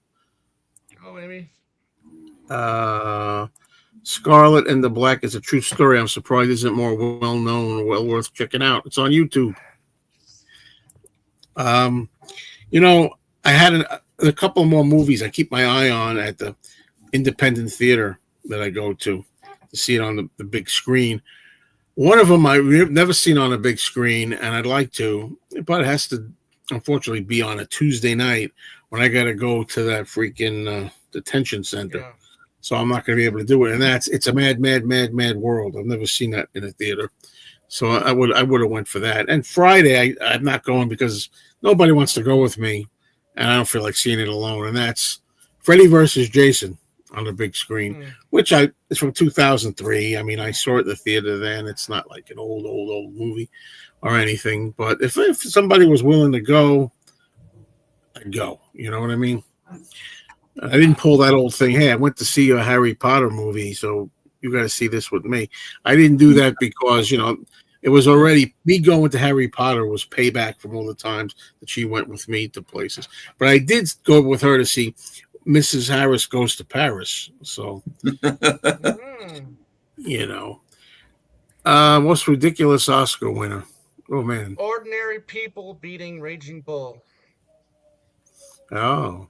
Oh, Amy. Scarlet and the Black is a true story. I'm surprised it isn't more well known or well worth checking out. It's on YouTube. You know, I had a couple more movies I keep my eye on at the independent theater that I go to see it on the big screen. One of them I've never seen on a big screen, and I'd like to, but it has to unfortunately be on a Tuesday night when I got to go to that freaking detention center. Yeah. So I'm not going to be able to do it. And it's a mad world. I've never seen that in a theater. So I would have went for that. And Friday, I'm not going because nobody wants to go with me, and I don't feel like seeing it alone. And that's Freddy versus Jason on the big screen, which it's from 2003. I mean, I saw it at the theater then. It's not like an old movie or anything. But if somebody was willing to go, I'd go. You know what I mean? I didn't pull that old thing. Hey, I went to see a Harry Potter movie, so you got to see this with me. I didn't do that because it was already me going to Harry Potter was payback from all the times that she went with me to places. But I did go with her to see Mrs. Harris Goes to Paris. So Mm. you know, most ridiculous Oscar winner. Oh man. Ordinary People beating Raging Bull. Oh.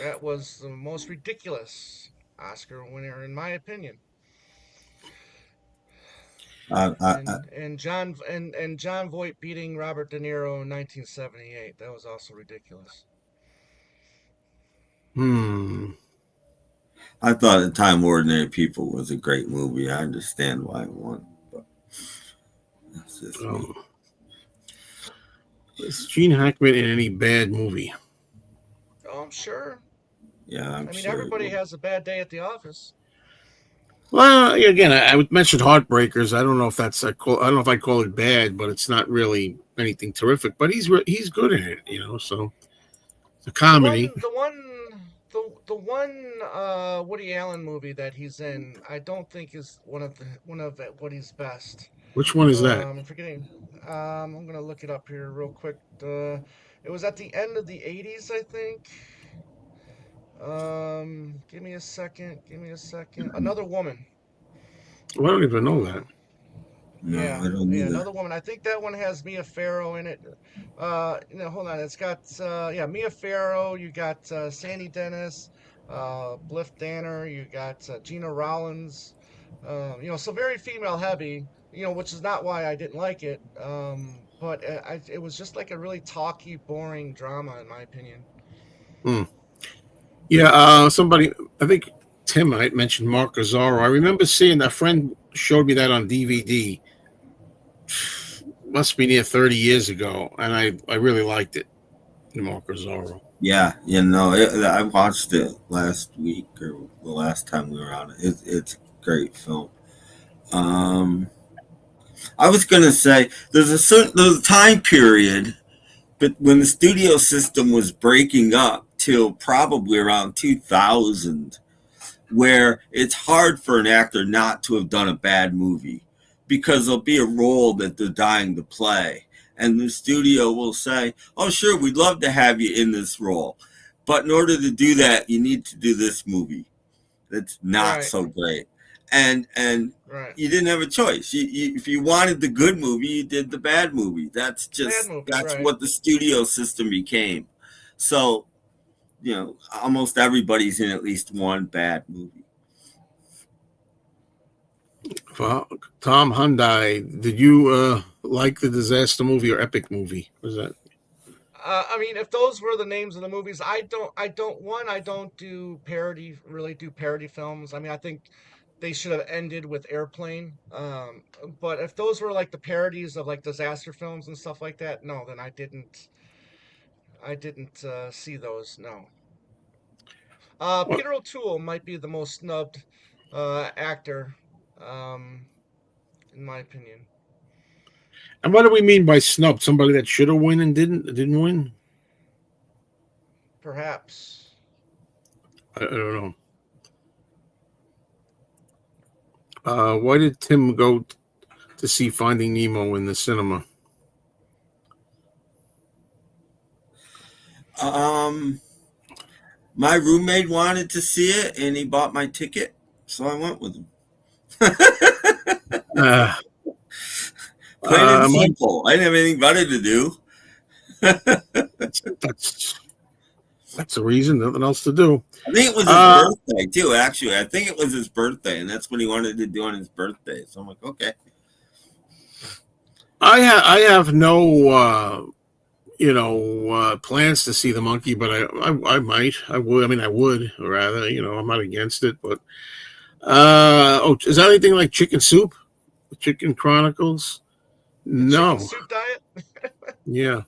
That was the most ridiculous Oscar winner, in my opinion. I, I, I, And John Voight beating Robert De Niro in 1978. That was also ridiculous. Hmm. I thought at the time Ordinary People was a great movie. I understand why it won, but that's just me. Is Gene Hackman in any bad movie? Oh, I'm sure. Yeah, I'm I mean, sure it everybody will. has a bad day at the office. Well, again, I would mention Heartbreakers. I don't know if I don't know if I'd call it bad, but it's not really anything terrific. But he's good in it. So it's a The comedy. one, the one, the one Woody Allen movie that he's in, I don't think is one of Woody's best. Which one is that? I'm forgetting. I'm gonna look it up here real quick. It was at the end of the '80s, I think. Give me a second. Give me a second. Another Woman. Well, I don't even know that. Um, No, yeah, I don't yeah, either. Another Woman. I think that one has Mia Farrow in it. Hold on. It's got Mia Farrow. You got Sandy Dennis, Bliff Danner. You got Gina Rollins. So very female heavy. Which is not why I didn't like it. But it was just like a really talky, boring drama, in my opinion. Hmm. Yeah, somebody, I think Tim might mention Mark Azzaro. I remember seeing a friend showed me that on DVD. Must be near 30 years ago, and I really liked it. Mark Azzaro. Yeah, I watched it last week or the last time we were on it. It's a great film. Um, I was gonna say there's a time period, but when the studio system was breaking up till probably around 2000, where it's hard for an actor not to have done a bad movie because there'll be a role that they're dying to play. And the studio will say, oh, sure, we'd love to have you in this role. But in order to do that, you need to do this movie that's not Right, so great. And right. you didn't have a choice. If you wanted the good movie, you did the bad movie. Bad movie, That's right. what the studio system became. So, almost everybody's in at least one bad movie. Well, Tom Hyundai, did you like the disaster movie or epic movie? Was that? I mean, if those were the names of the movies, I don't really do parody films. I mean, I think they should have ended with Airplane. But if those were like the parodies of like disaster films and stuff like that, no, then I didn't see those. No. What, Peter O'Toole might be the most snubbed actor, um, in my opinion. and what do we mean by snubbed? Somebody that should have won and didn't win? Perhaps. I don't know. Why did Tim go to see Finding Nemo in the cinema? Um, my roommate wanted to see it, and he bought my ticket, so I went with him. Uh, Plain and my, simple. I didn't have anything better to do. that's that's a reason. Nothing else to do. I think it was his Uh, birthday too. Actually, I think it was his birthday, and that's what he wanted to do on his birthday. So I'm like, okay. I have no plans to see the monkey, but I might. I would. I mean, I would rather. I'm not against it, but is that anything like Chicken Soup? Chicken Chronicles? The chicken No. soup diet? Yeah.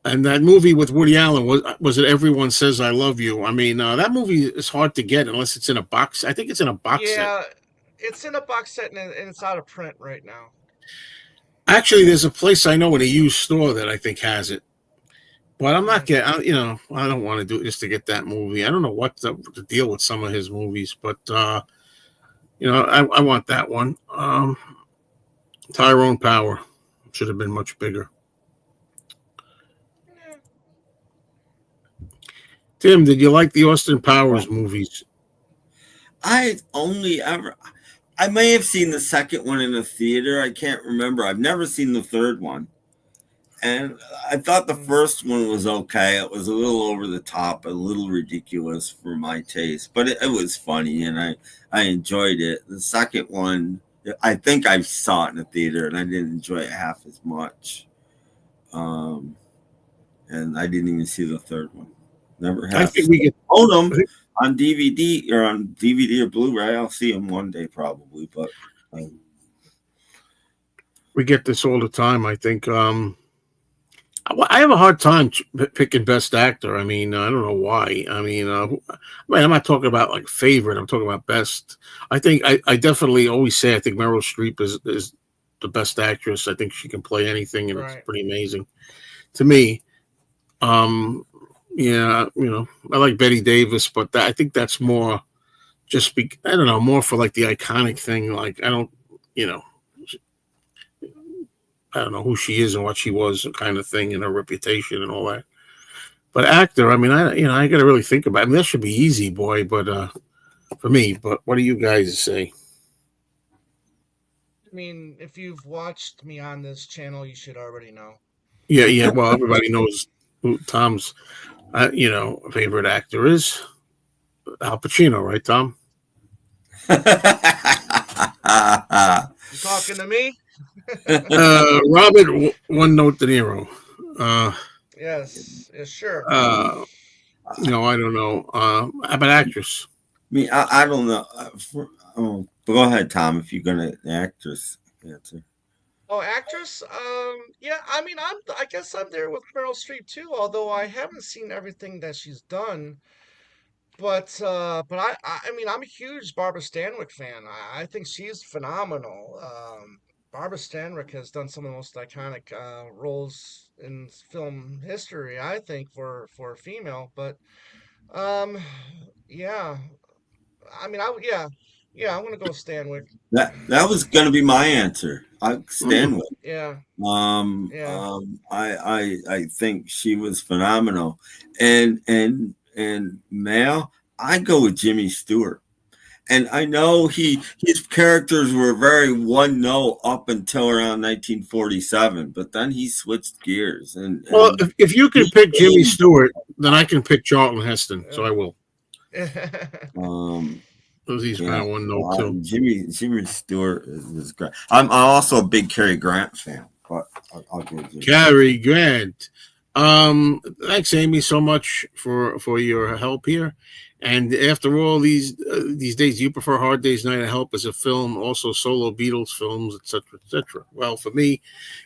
And that movie with Woody Allen was it Everyone Says I Love You? I mean, that movie is hard to get unless it's in a box. I think it's in a box set. Yeah, it's in a box set and it's out of print right now. Actually, there's a place I know in a used store that I think has it. But I'm not getting, I don't want to do it just to get that movie. I don't know what the deal with some of his movies, but I want that one. Tyrone Power should have been much bigger. Yeah. Tim, did you like the Austin Powers movies? I only ever, I may have seen the second one in a theater. I can't remember. I've never seen the third one. And I thought the first one was okay. It was a little over the top, a little ridiculous for my taste, but it was funny and I enjoyed it. The second one, I think I saw it in the theater and I didn't enjoy it half as much. And I didn't even see the third one. Never I have. think we get Own them on DVD or Blu-ray. I'll see them one day probably, but we get this all the time. I think I have a hard time picking best actor. I mean, I don't know why. I mean, I'm not talking about like favorite. I'm talking about best. I think I definitely always say I think Meryl Streep is the best actress. I think she can play anything, and it's pretty amazing to me. Yeah, I like Betty Davis, but I think that's more I don't know, more for like the iconic thing. Like I don't know who she is and what she was, kind of thing, and her reputation and all that. But actor, I mean, I got to really think about it. I mean, that should be easy, boy. But for me, but what do you guys say? I mean, if you've watched me on this channel, you should already know. Yeah, yeah. Well, everybody knows who Tom's, favorite actor is. Al Pacino, right, Tom? You talking to me? Robert One Note De Niro. Yes, sure. No, I don't know. How about actress? I don't know. Go ahead, Tom, if you're gonna actress answer. Oh, actress? Yeah. I mean, I guess I'm there with Meryl Streep too. Although I haven't seen everything that she's done. But I mean, I'm a huge Barbara Stanwyck fan. I think she's phenomenal. Barbara Stanwyck has done some of the most iconic roles in film history, I think, for a female. But um, yeah, I mean, yeah, I'm gonna go Stanwyck. That was gonna be my answer. I stand with. Yeah, yeah. I think she was phenomenal, and Mel, I go with Jimmy Stewart. And I know his characters were very one note up until around 1947, but then he switched gears Well, and if you can pick Jimmy Stewart, then I can pick Charlton Heston. So I will. um Because he's yeah, kind of one note too. Jimmy Stewart was great. I'm also a big Cary Grant fan, but I'll go with Jimmy. Cary Grant. Thanks, Amy, so much for your help here. And after all these days, do you prefer Hard Day's Night of Help as a film, also solo Beatles films, etc., etc.? Well, for me,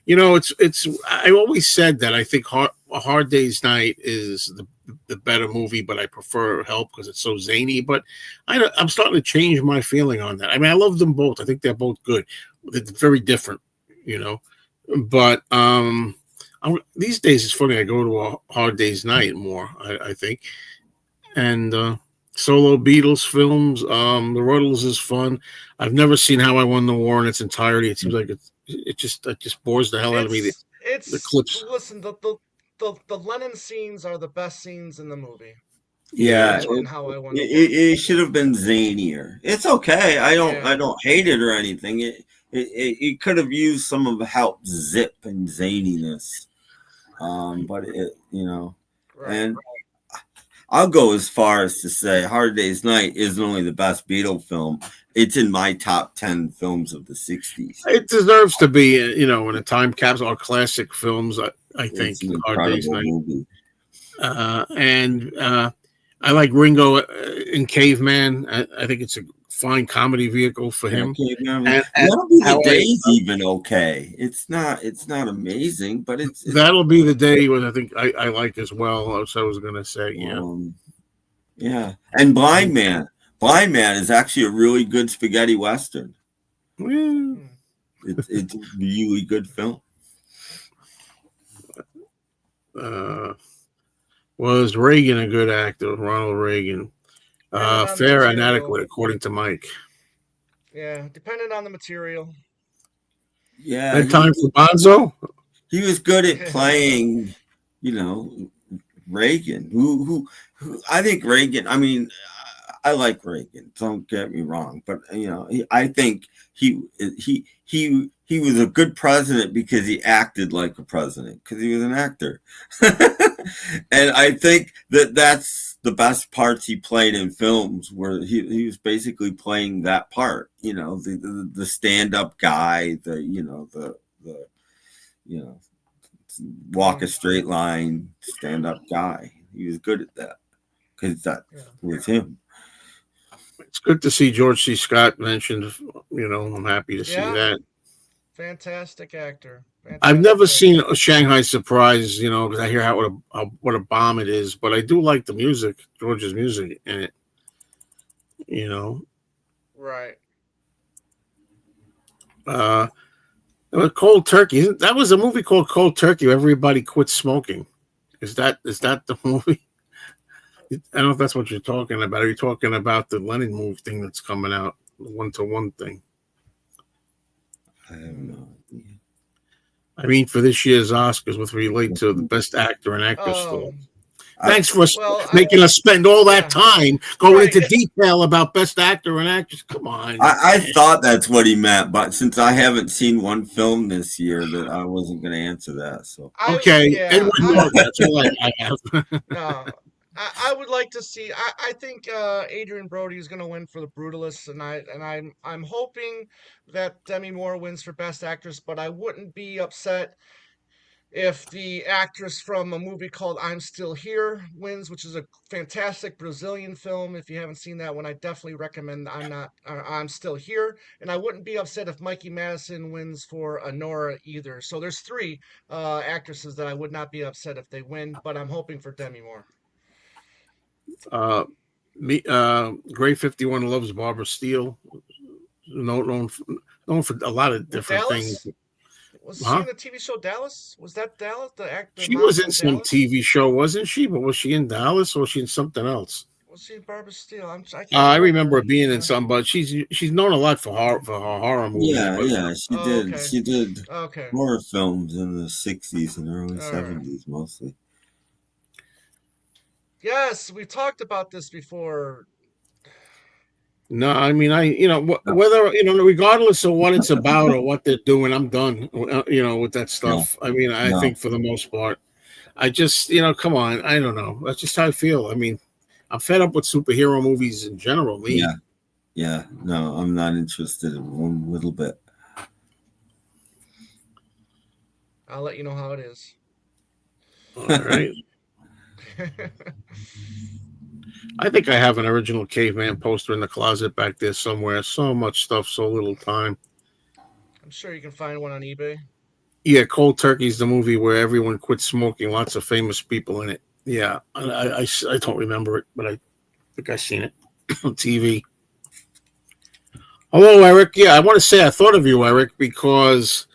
it's. I always said that I think A Hard Day's Night is the better movie, but I prefer Help because it's so zany. But I'm starting to change my feeling on that. I mean, I love them both. I think they're both good. They're very different, But these days it's funny. I go to A Hard Day's Night more. I think, and solo Beatles films. The Ruddles is fun. I've never seen How I Won the War in its entirety. It seems like it just bores the hell out of me. The clips. Listen, the Lennon scenes are the best scenes in the movie. Yeah, And How I Won the War. it should have been zanier. It's okay. I don't hate it or anything. It could have used some of Help's zip and zaniness. But Right. and I'll go as far as to say Hard Day's Night isn't only the best Beatle film, it's in my top 10 films of the 60s. It deserves to be, in a time capsule or classic films. I think It's an Hard Day's Night. movie. And I like Ringo in Caveman. I think it's a fine comedy vehicle for him. That'll be the Day's even okay. It's not amazing, but That'll Be the Day, what I think I like as well. So I was going to say, yeah. And Blind Man is actually a really good spaghetti western. It's a really good film. Was Reagan a good actor? Ronald Reagan. Depending on the Fair and adequate, material. according to Mike. Yeah, depending on the material. Yeah, And time for Bonzo. he was good at playing, you know, Reagan. Who I think Reagan. I mean, I like Reagan. Don't get me wrong, but I think he was a good president because he acted like a president because he was an actor, and I think that's the best parts he played in films where he was basically playing that part. The stand up guy, the you know walk a straight line, stand up guy. He was good at that because that was him. It's good to see George C. Scott mentioned. I'm happy to see Yeah, that. fantastic actor. I've Fantastic never seen actor. a Shanghai Surprise, because I hear what a bomb it is, but I do like the music, George's music in it. You know, Right. uh, Cold Turkey. That was a movie called Cold Turkey. Where everybody quit smoking. Is that the movie? I don't know if that's what you're talking about. Are you talking about the Lenin move thing that's coming out, the 1-to-1 thing? I have no idea. I mean, for this year's Oscars, with relate to the Best Actor and Actress Oh, film. Thanks for well, making us spend all that yeah, time going right. into detail about Best Actor and Actress. Come on. I thought that's what he meant, but since I haven't seen one film this year, that I wasn't going to answer that. So Okay, Yeah, Edward Norton. That's all I have. no, I would like to see. I think Adrian Brody is going to win for The Brutalist, and I'm hoping that Demi Moore wins for Best Actress. But I wouldn't be upset if the actress from a movie called I'm Still Here wins, which is a fantastic Brazilian film. If you haven't seen that one, I definitely recommend I'm Still Here. And I wouldn't be upset if Mikey Madison wins for Honora either. So there's three actresses that I would not be upset if they win, but I'm hoping for Demi Moore. uh, Grade 51 loves Barbara Steele. Known for a lot of With different things. Dallas? Was she Huh? in the TV show Dallas? Was that Dallas? The She mom was in from some Dallas? TV show, wasn't she? But was she in Dallas or was she in something else? Was she Barbara Steele? I can't I remember. remember her being in some, but she's known a lot for her horror movies. yeah, But yeah, she Oh, did. okay. She did Okay. horror films in the '60s and early All right. '70s mostly. Yes, we talked about this before. no, I mean, whether regardless of what it's about or what they're doing, I'm done. With that No, stuff. I mean, I no, think for the most part, I just come on. I don't know. That's just how I feel. I mean, I'm fed up with superhero movies in general. Me. yeah, yeah, no. I'm not interested in one little bit. I'll let you know how it is. All right. I think I have an original Caveman poster in the closet back there somewhere. So much stuff, so little time. I'm sure you can find one on eBay. Yeah, Cold Turkey's the movie where everyone quit smoking. Lots of famous people in it. Yeah, I don't remember it, but I think I've seen it on TV. Hello, Eric. Yeah, I want to say I thought of you, Eric, because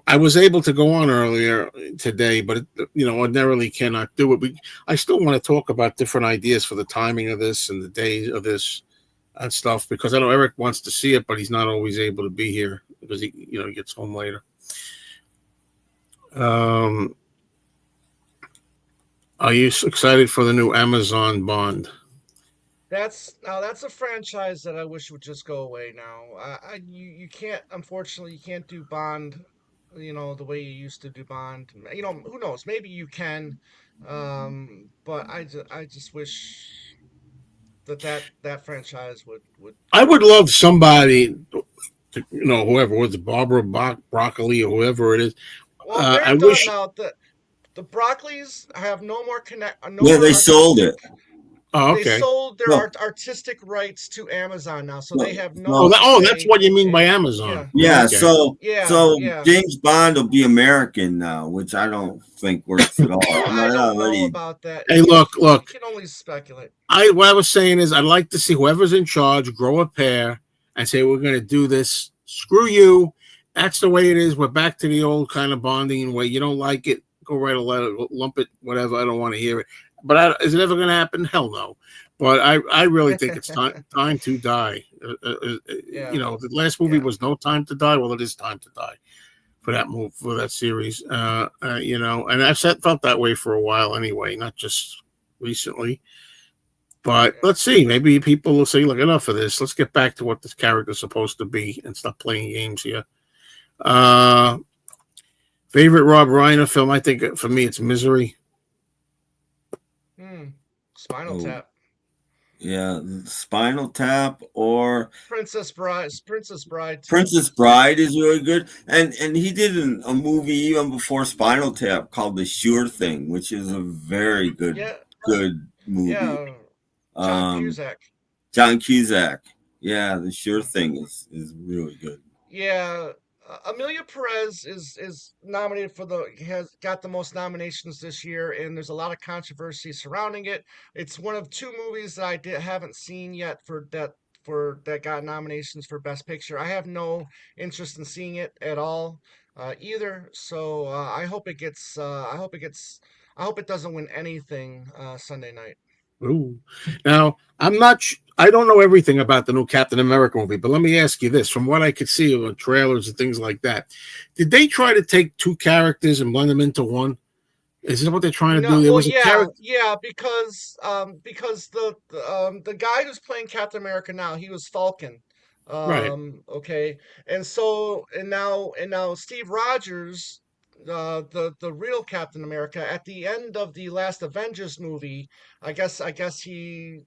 I was able to go on earlier today, but ordinarily cannot do it. I still want to talk about different ideas for the timing of this and the days of this and stuff because I know Eric wants to see it, but he's not always able to be here because he gets home later. Are you excited for the new Amazon Bond? That's a franchise that I wish would just go away now. You can't, unfortunately, you can't do Bond, the way you used to do Bond. Who knows? Maybe you can, but I just wish that franchise would I go would away. love somebody, whoever was it, Barbara Broccoli or whoever it is. Well, I they're done wish. now. The Broccoli's have no more no Yeah, more they sold it. artistic. Oh, They okay. sold their No, artistic rights to Amazon now, so they no, have no no. That's say. what you mean by Yeah, Amazon. Oh, Yeah, okay. so yeah. James Bond will be American now, which I don't think works at all. I I don't know already, about that. Hey, You look. can only speculate. What I was saying is, I'd like to see whoever's in charge grow a pair and say, "We're going to do this. Screw you. That's the way it is. We're back to the old kind of bonding way. You don't like it. go write a letter, lump it, whatever. I don't want to hear it. But is it ever going to happen? Hell no. But I really think it's time to die. Yeah, The last movie yeah. was No Time to Die. Well, it is time to die for that move for that series. And I've felt that way for a while anyway, not just recently. But Yeah. let's see. Maybe people will say, "Look, enough of this. Let's get back to what this character's supposed to be and stop playing games here." Uh, Favorite Rob Reiner film? I think for me, it's Misery. Hmm. Spinal Oh, Tap. yeah, Spinal Tap or Princess Bride too. Princess Bride is really good, and he did a movie even before Spinal Tap called The Sure Thing, which is a very Yeah, good movie. yeah. John Um, Cusack. John Cusack, yeah, The Sure Hmm. Thing is really good. Yeah, Amelia Perez is nominated for the has got the most nominations this year, and there's a lot of controversy surrounding it. It's one of two movies that haven't seen yet for that got nominations for Best Picture. I have no interest in seeing it at all, either. So I hope it doesn't win anything Sunday night. Ooh. Now, I'm not. I don't know everything about the new Captain America movie, but let me ask you this: from what I could see of the trailers and things like that, did they try to take two characters and blend them into one? Is that what they're trying to No, do? There well, was a yeah, character, yeah, because the guy who's playing Captain America now, he was Falcon, right? okay, and now Steve Rogers, the real Captain America, at the end of the last Avengers movie, I guess he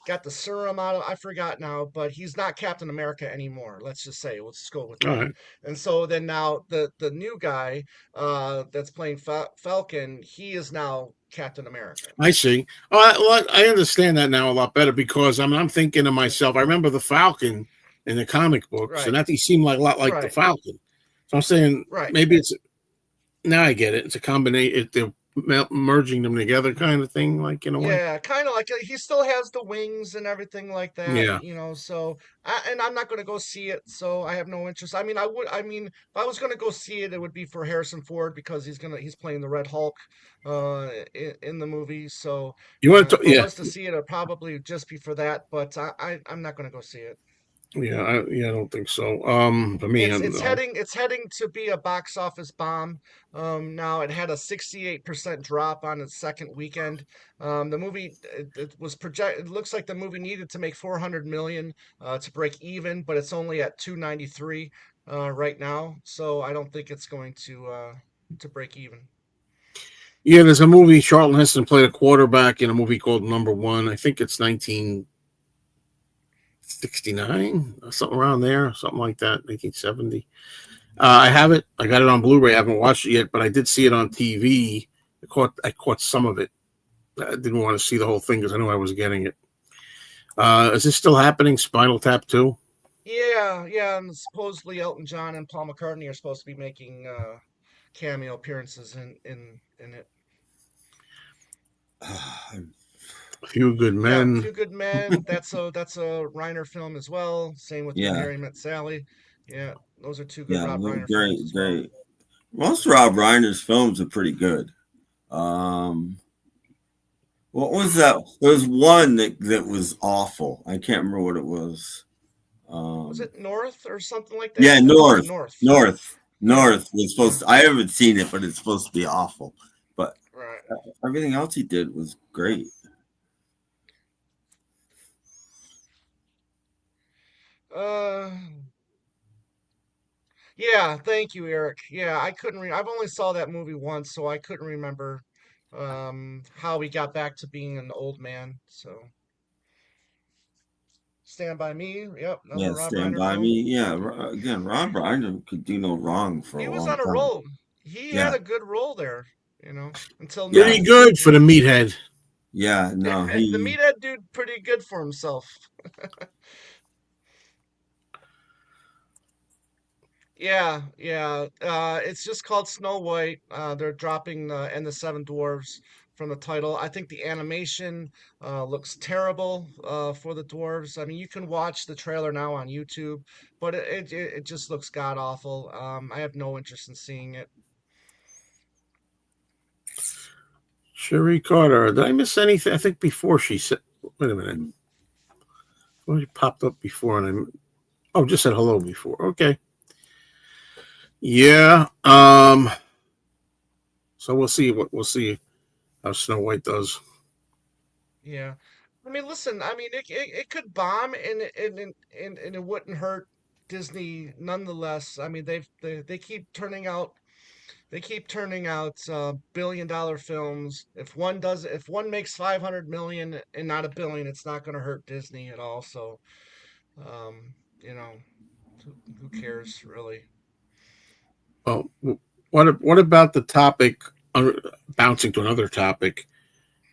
got the serum out of, I forgot now, but he's not Captain America anymore. Let's just say, let's just go with All that. right, And so then now the new guy that's playing Falcon, he is now Captain America. I see. Oh, I understand that now a lot better because I'm thinking to Yeah. myself. I remember the Falcon in the comic books, and Right, that he seemed like a lot like the right, Falcon. So I'm saying right. maybe it's now I get it. It's a combination. They're merging them together, kind of thing, like in a way. Yeah, kind of like he still has the wings and everything like that, Yeah. So and I'm not going to go see it, so I have no interest. I mean, if I was going to go see it, it would be for Harrison Ford because he's playing the Red Hulk in the movie. So You want to? if I Yeah. was to see it, it'd probably just be for that, but I'm not going to go see it. Yeah, I don't think so. For me, no. It's heading to be a box office bomb. Now it had a 68% drop on its second weekend. The movie it was project. It looks like the movie needed to make 400 million to break even, but it's only at 293 right now. So I don't think it's going to break even. Yeah, there's a movie. Charlton Heston played a quarterback in a movie called Number One. I think it's 1969, something around there, something like that, 1970. I have it. I got it on Blu-ray. I haven't watched it yet, but I did see it on TV. I caught some of it. I didn't want to see the whole thing because I knew I was getting it. Is this still happening? Spinal Tap 2? Yeah, yeah, and supposedly Elton John and Paul McCartney are supposed to be making cameo appearances in it. A Few Good Yeah, Men. Few Good Men. That's a Reiner film as well. Same with When Yeah, Harry Met Sally. Yeah, those are two good yeah, Rob they're Reiner films great, as well. great. Most Rob Reiner's films are pretty good. Um, what was that? There was one that was awful. I can't remember what it was. Was Um, it North or something like yeah, that? I think it was North, North. North, Yeah, North was supposed yeah, to. I haven't seen it, but it's supposed to be awful. But right. everything else he did was great. Uh, yeah. Thank you, Eric. Yeah, I couldn't. I've only saw that movie once, so I couldn't remember how he got back to being an old man. So Stand by Me. Yep, another Yeah, Rob Stand Reiner by Me. film. Yeah, again, Rob Reiner could do no wrong for He a was long on a time. roll. He had Yeah, a good role there, until yeah, Pretty now. good for Yeah. the meathead. yeah. No, The he. meathead dude pretty good for himself. Yeah, yeah. It's just called Snow White. They're dropping and the Seven Dwarves from the title. I think the animation looks terrible for the dwarves. I mean, you can watch the trailer now on YouTube, but it just looks god awful. I have no interest in seeing it. Sherry Carter. Did I miss anything? I think before she said. Wait a minute. Well, she popped up before, and just said hello before. Okay. Yeah. So we'll see how Snow White does. Yeah. I mean, listen, I mean, it could bomb and it wouldn't hurt Disney nonetheless. I mean, they keep turning out billion-dollar films. If one makes 500 million and not a billion, it's not going to hurt Disney at all. So, you know, who cares really? Well, what about the topic? Bouncing to another topic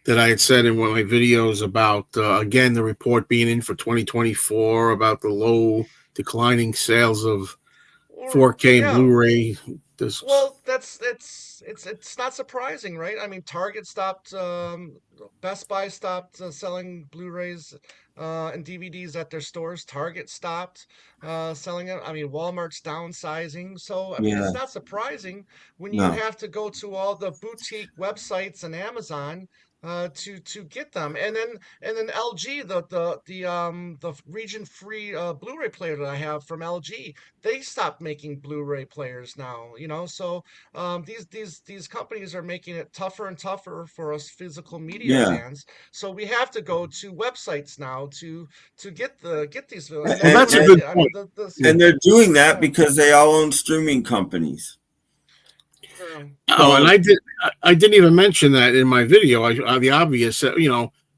that I had said in one of my videos about again the report being in for 2024 about the low declining sales of Or 4K and yeah, Blu-ray discs. well, it's not surprising, right? I mean, Target stopped, Best Buy stopped selling Blu-rays and DVDs at their stores. Target stopped selling it. I mean, Walmart's downsizing. So, I mean, Yeah, it's not surprising when you no, have to go to all the boutique websites and Amazon to get them. And then LG, the region free Blu-ray player that I have from LG, they stopped making Blu-ray players now, so these companies are making it tougher and tougher for us physical media yeah, fans. So we have to go to websites now to get these films. And Well, that's and what that's a I good did. I mean, point. the Yeah. and they're doing that yeah, because they all own streaming companies. yeah, Oh, and So I didn't even mention that in my video. The obvious,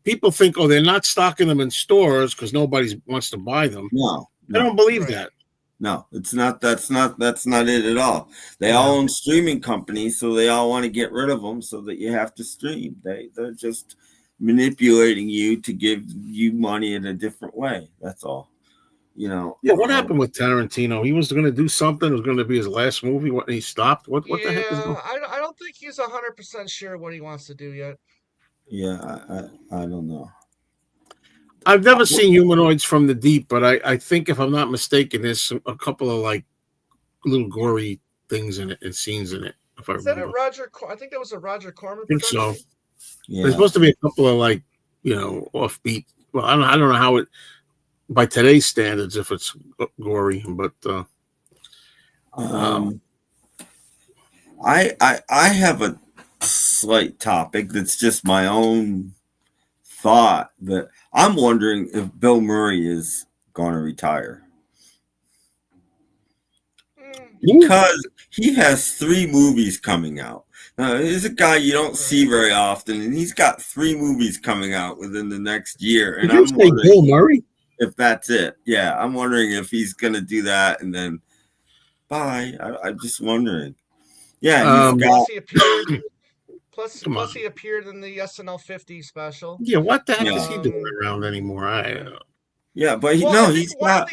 people think, oh, they're not stocking them in stores because nobody wants to buy them. no, I no, don't believe right. that. no, it's not. That's not it at all. They all Yeah. own streaming companies, so they all want to get rid of them so that you have to stream. They're just manipulating you to give you money in a different way. That's all. You know. Yeah. What happened with Tarantino? He was going to do something. It was going to be his last movie. What? He stopped. What the heck is going? Yeah, I don't think he's 100% sure what he wants to do yet. Yeah, I don't know. I've never seen Humanoids from the Deep, but I think if I'm not mistaken, there's a couple of like little gory things in it and scenes in it. If I Is that a remember, I I think that was a Roger Corman think so. production. There's Yeah. supposed to be a couple of like offbeat. Well, I don't know how it by today's standards if it's gory, but um, Um. I have a slight topic that's just my own thought that I'm wondering if Bill Murray is going to retire Mm, because he has three movies coming out. Now, he's a guy you don't see right. very often, and he's got three movies coming out within the next year. did And you I'm say wondering Bill Murray? if that's it. Yeah, I'm wondering if he's going to do that and then bye. I'm just wondering. Yeah, he's Well, Um, got, plus he appeared. come Plus on, he appeared in the SNL 50 special. yeah, what the heck is he doing Um, around anymore? yeah. yeah, but Well, no, he's got,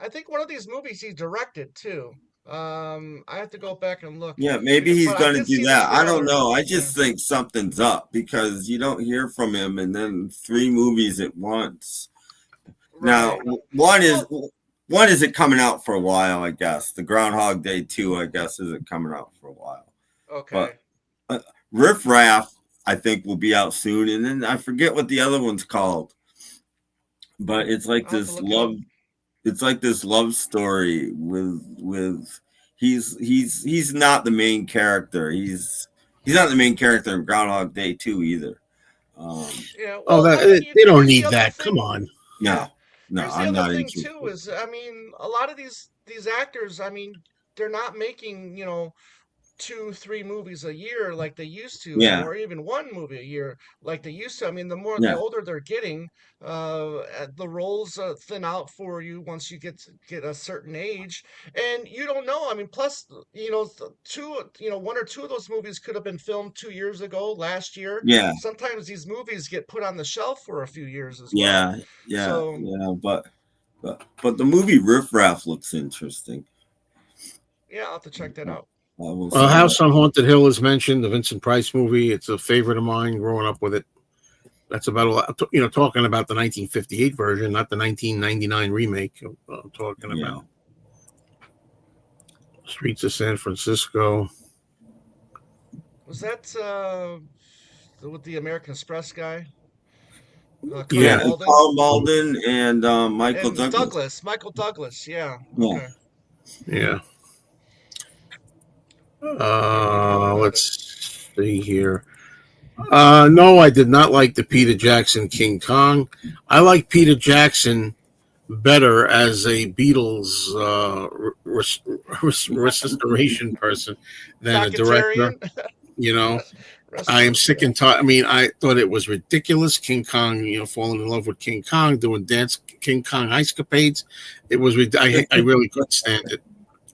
I think one of these movies he directed too. I have to go back and look, yeah, maybe he's but I going to did do see the that. I don't trailer. know. I Yeah, just think something's up because you don't hear from him and then three movies at once. Now, right. Well, one isn't coming out for a while, I guess. The Groundhog Day 2, I guess, isn't coming out for a while. But okay. uh, Riff Raff, I think, will be out soon. And then I forget what the other one's called. But I'll have to look it up. it's like this love story with he's not the main character. He's not the main character in Groundhog Day 2 either. Yeah, Oh, well, I mean, they don't here's the need other that. Come thing. on. Yeah, no, no, here's the I'm other not thing too interested. is, I mean, a lot of these actors, I mean, they're not making, two, three movies a year like they used to Yeah, anymore, even one movie a year like they used to. I mean, the yeah, older they're getting, the roles thin out for you once you get a certain age, and you don't know. I mean, plus, one or two of those movies could have been filmed 2 years ago, last year. yeah, Sometimes these movies get put on the shelf for a few years as well. yeah, yeah, So, yeah. But the movie Riff Raff looks interesting. yeah, I'll have to check that I out. will Well, say House that. on Haunted Hill is mentioned, the Vincent Price movie. It's a favorite of mine growing up with it. That's about a lot, talking about the 1958 version, not the 1999 remake. I'm talking Yeah, about Streets of San Francisco. Was that with the American Express guy, Carl Yeah, Yeah, Malden, Carl Malden and Michael and Douglas. Michael Douglas. Yeah. Yeah. Okay. yeah. Yeah, I didn't know about it. Let's see here. No, I did not like the Peter Jackson King Kong. I like Peter Jackson better as a Beatles restoration person than a director. Documentarian You know, I am restaurant. sick Yeah. and tired. I mean, I thought it was ridiculous. King Kong, falling in love with King Kong, doing dance King Kong escapades. It was. I really couldn't stand it,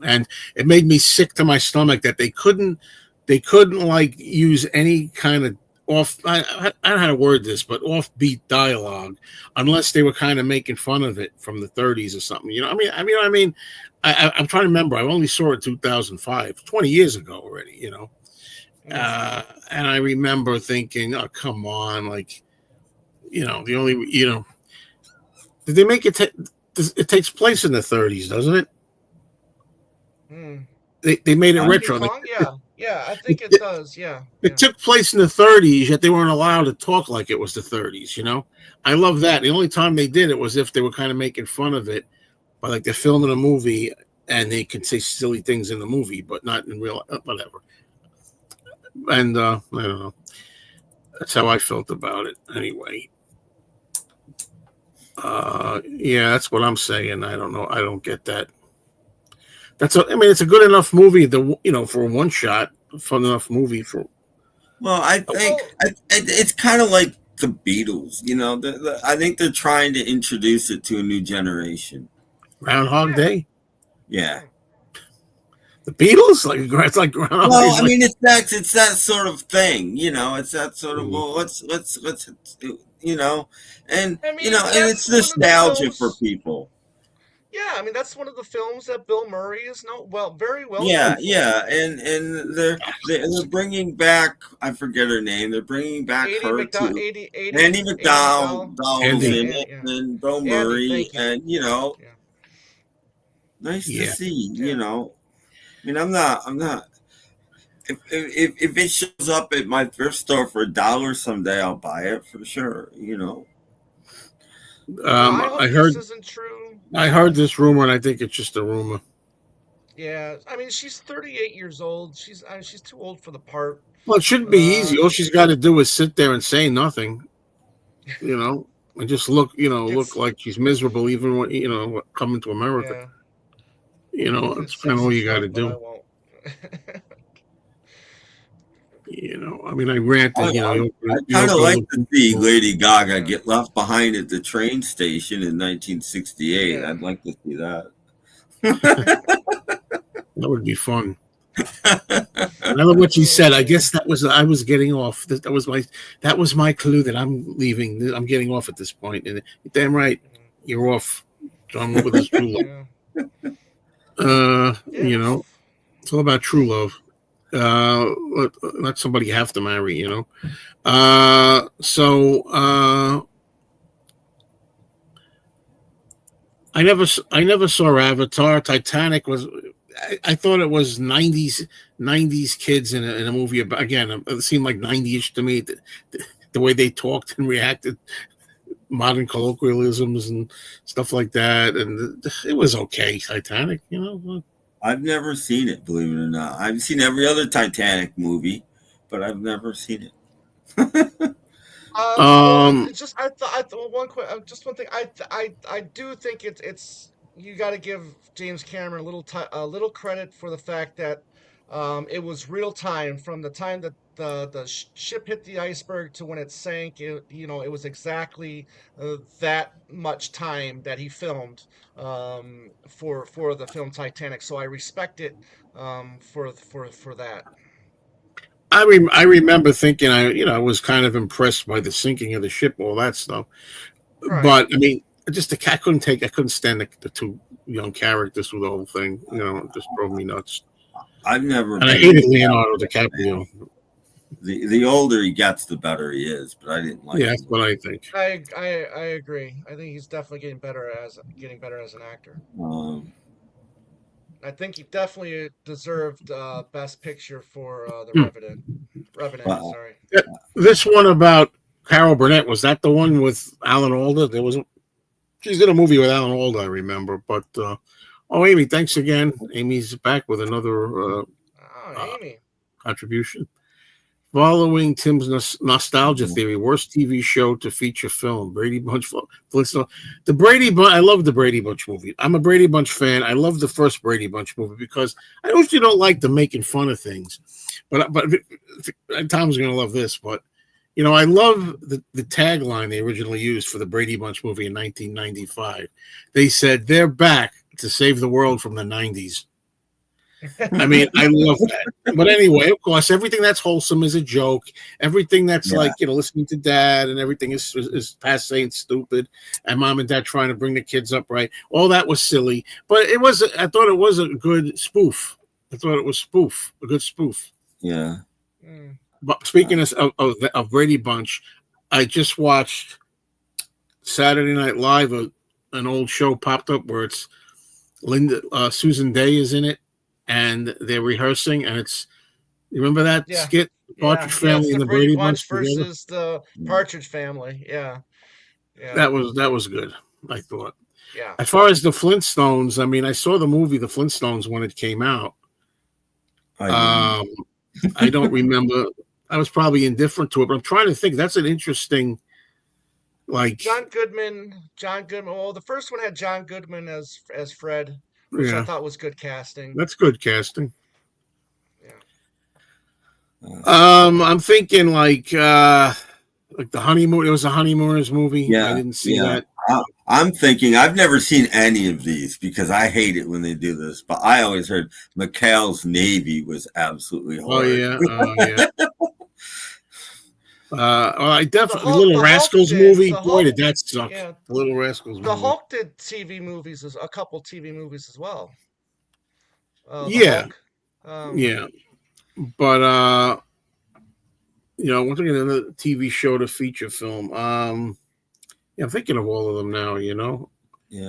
and it made me sick to my stomach that they couldn't like use any kind of off. I don't know how to word this, but offbeat dialogue, unless they were kind of making fun of it from the 30s or something. I'm trying to remember. I only saw it 2005, 20 years ago already. Mm. And I remember thinking, oh, come on. Like, the only, did they make it? It takes place in the 30s, doesn't it? Mm. They made it King retro. Kong. Yeah. Yeah. I think it It, does. Yeah. it Yeah. took place in the 30s, yet they weren't allowed to talk like it was the 30s. I love that. The only time they did it was if they were kind of making fun of it, but like they're filming a movie and they can say silly things in the movie, but not in real, whatever. And I don't know. That's how I felt about it anyway. Yeah, that's what I'm saying. I don't know. I don't get that. I mean, it's a good enough movie for a one shot, fun enough movie for. Well, I think Well, it's kind of like the Beatles. I think they're trying to introduce it to a new generation. Groundhog yeah. Day. Yeah. Mm. The Beatles, like it's like Groundhog Well, Day's I like. mean, it's that sort of thing. It's that sort of, Mm. well, let's you know, and I mean, and that's it's one of the nostalgia for films. people. Yeah, I mean that's one of the films that Bill Murray is very well Yeah, known for. yeah, and they're bringing back, I forget her name. They're bringing back her too. Andy McDowell. Andy McDowell was Andy. in Yeah, it, yeah. and Bill Andy, Murray, thank you. and Yeah, nice to Yeah. see. yeah. I mean, I'm not. If it shows up at my thrift store for $1 someday, I'll buy it for sure. Well, I I hope this heard. isn't true. I heard this rumor, and I think it's just a rumor. Yeah, I mean she's 38 years old. She's too old for the part. Well, it shouldn't be easy. All she's got to do is sit there and say nothing, you know, and just look Gets like she's miserable, even when coming to America. yeah. It's Get kind of all sexy you got stuff, to but I do. won't. I mean, I granted, I you kind of open like up to see Lady Gaga Yeah, get left behind at the train station in 1968. yeah. I'd like to see that. that would be fun. I love what she Oh said. I man. guess I was getting off. That was my clue that I'm leaving. I'm getting off at this point. And you're damn right, you're off. John went with his true love. Yeah. Yeah, it was. It's all about true love. Not somebody you have to marry. So I never saw Avatar. Titanic was. I thought it was '90s kids in a movie. Again, it seemed like '90ish to me. The way they talked and reacted, modern colloquialisms and stuff like that, and it was okay. Titanic. I've never seen it, believe it or not. I've seen every other Titanic movie, but I've never seen it. Well, Um, it's just I thought just one thing. I do think it's you got to give James Cameron a little credit for the fact that it was real time from the time that the ship hit the iceberg to when it sank. It was exactly that much time that he filmed for the film Titanic. So I respect it for that. I remember thinking I was kind of impressed by the sinking of the ship, all that stuff. Right. But I mean, I couldn't stand the two young characters through the whole thing. It just drove me nuts. I've never And I been hated a Leonardo fan. DiCaprio. The older he gets, the better he is. But I didn't like Yeah, that's him. what I think. I agree. I think he's definitely getting better as an actor. Um, I think he definitely deserved Best Picture for The Hmm. Revenant. Revenant, But sorry. This one about Carol Burnett, was that the one with Alan Alda? There was she's in a movie with Alan Alda, I remember. But oh, Amy, thanks again. Amy's back with another Oh, uh, Amy. contribution. Following Tim's nostalgia theory, worst TV show to feature film, Brady Bunch. Flintstone. The Brady Bunch. I love the Brady Bunch movie. I'm a Brady Bunch fan. I love the first Brady Bunch movie because I usually don't like the making fun of things, but Tom's gonna love this. But I love the tagline they originally used for the Brady Bunch movie in 1995. They said they're back to save the world from the 90s. I mean, I love that. But anyway, of course, everything that's wholesome is a joke. Everything that's yeah, like, listening to dad and everything is passe and stupid. And mom and dad trying to bring the kids up right. All that was silly. But I thought it was a good spoof. I thought it was a good spoof. yeah. Mm. But speaking of Brady Bunch, I just watched Saturday Night Live. An old show popped up where it's Susan Day is in it, and they're rehearsing, and you remember that Yeah. skit, Partridge Yeah, it's Family the and the Brady Brady Bunch Bunch together? versus the Partridge Family. Yeah. Yeah. That was good, I thought. Yeah. As far as the Flintstones, I mean, I saw the movie The Flintstones when it came out. I didn't. Um, I don't remember. I was probably indifferent to it, but I'm trying to think. That's an interesting, like, John Goodman. Well, the first one had John Goodman as Fred, which I yeah, thought was good casting. that's good casting. Yeah. I'm thinking like the honeymoon. It was a honeymooners movie. I Yeah, didn't see yeah. that. I'm thinking I've never seen any of these because I hate it when they do this. But I always heard McHale's Navy was absolutely Oh horrid. yeah, oh yeah. Well, I The definitely Hulk. Little The Hulk Rascals did. movie. The Boy, Hulk. did that suck. Yeah. The Little Rascals The movie. Hulk did TV movies, a couple TV movies as well. The Yeah, Hulk. Um. yeah. But we're thinking of a TV show to feature film. Yeah, I'm thinking of all of them now. Yeah.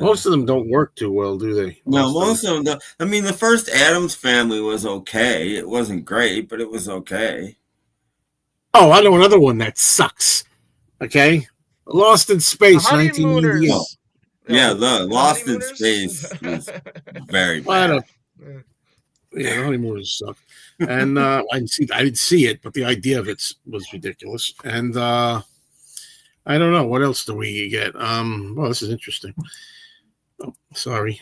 Most of them don't work too well, do they? No, most of them don't. I mean, the first Addams Family was okay. It wasn't great, but it was okay. Oh, I know another one that sucks. Okay, Lost in The Space, Honeymooners. 1998. Yeah, the Lost in Honeymooners. Space was very Well, bad. yeah, the honeymooners suck. And I didn't see it, but the idea of it was ridiculous. And I don't know what else do we get. Well, this is interesting. Oh, sorry.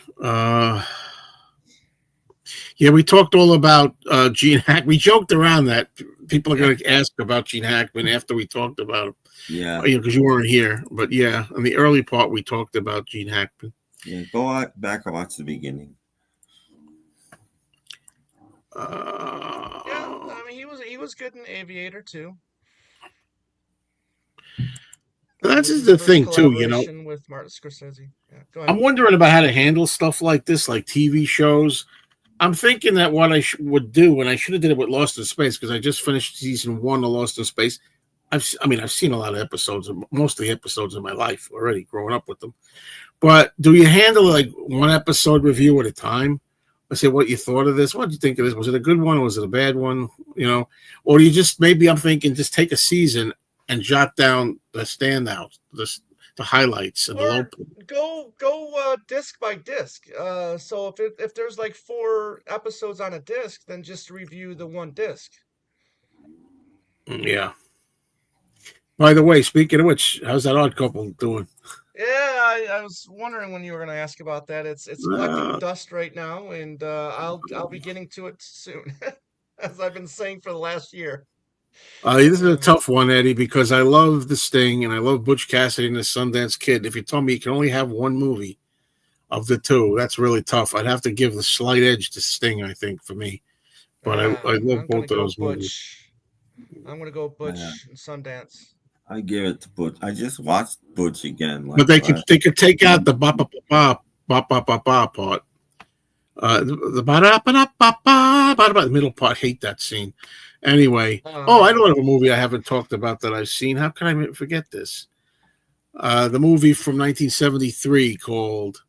Yeah, we talked all about Gene Hackman. We joked around that people are going to ask about Gene Hackman after we talked about him. Yeah, because you weren't here. But yeah, in the early part, we talked about Gene Hackman. yeah. Go back and watch the beginning. Yeah, I mean he was good in Aviator too. That's His the first thing too. collaboration with Martin Scorsese. Yeah, go ahead. I'm wondering about how to handle stuff like this, like TV shows. I'm thinking that what I would do, and I should have did it with Lost in Space because I just finished season 1 of Lost in Space. I've seen a lot of episodes, most of the episodes of my life already, growing up with them. But do you handle like one episode review at a time? I say what you thought of this. What did you think of this? Was it a good one or was it a bad one? Or do you just maybe I'm thinking just take a season and jot down the standouts, the highlights and the low point. Go disc by disc. So if there's like 4 episodes on a disc, then just review the one disc. Yeah. By the way, speaking of which, how's that Odd Couple doing? Yeah, I was wondering when you were going to ask about that. It's collecting dust right now, and I'll be getting to it soon, as I've been saying for the last year. This is a tough one, Eddie, because I love The Sting and I love Butch Cassidy and the Sundance Kid. If you told me you can only have one movie of the two, that's really tough. I'd have to give the slight edge to Sting, I think, for me. But I love both of those movies. I'm going to go Butch and Sundance. I give it to Butch. I just watched Butch again. But they could take out the ba ba ba ba ba ba ba part. The ba da ba da ba ba ba the middle part. Hate that scene. Anyway, I know of a movie I haven't talked about that I've seen. How can I forget this? The movie from 1973 called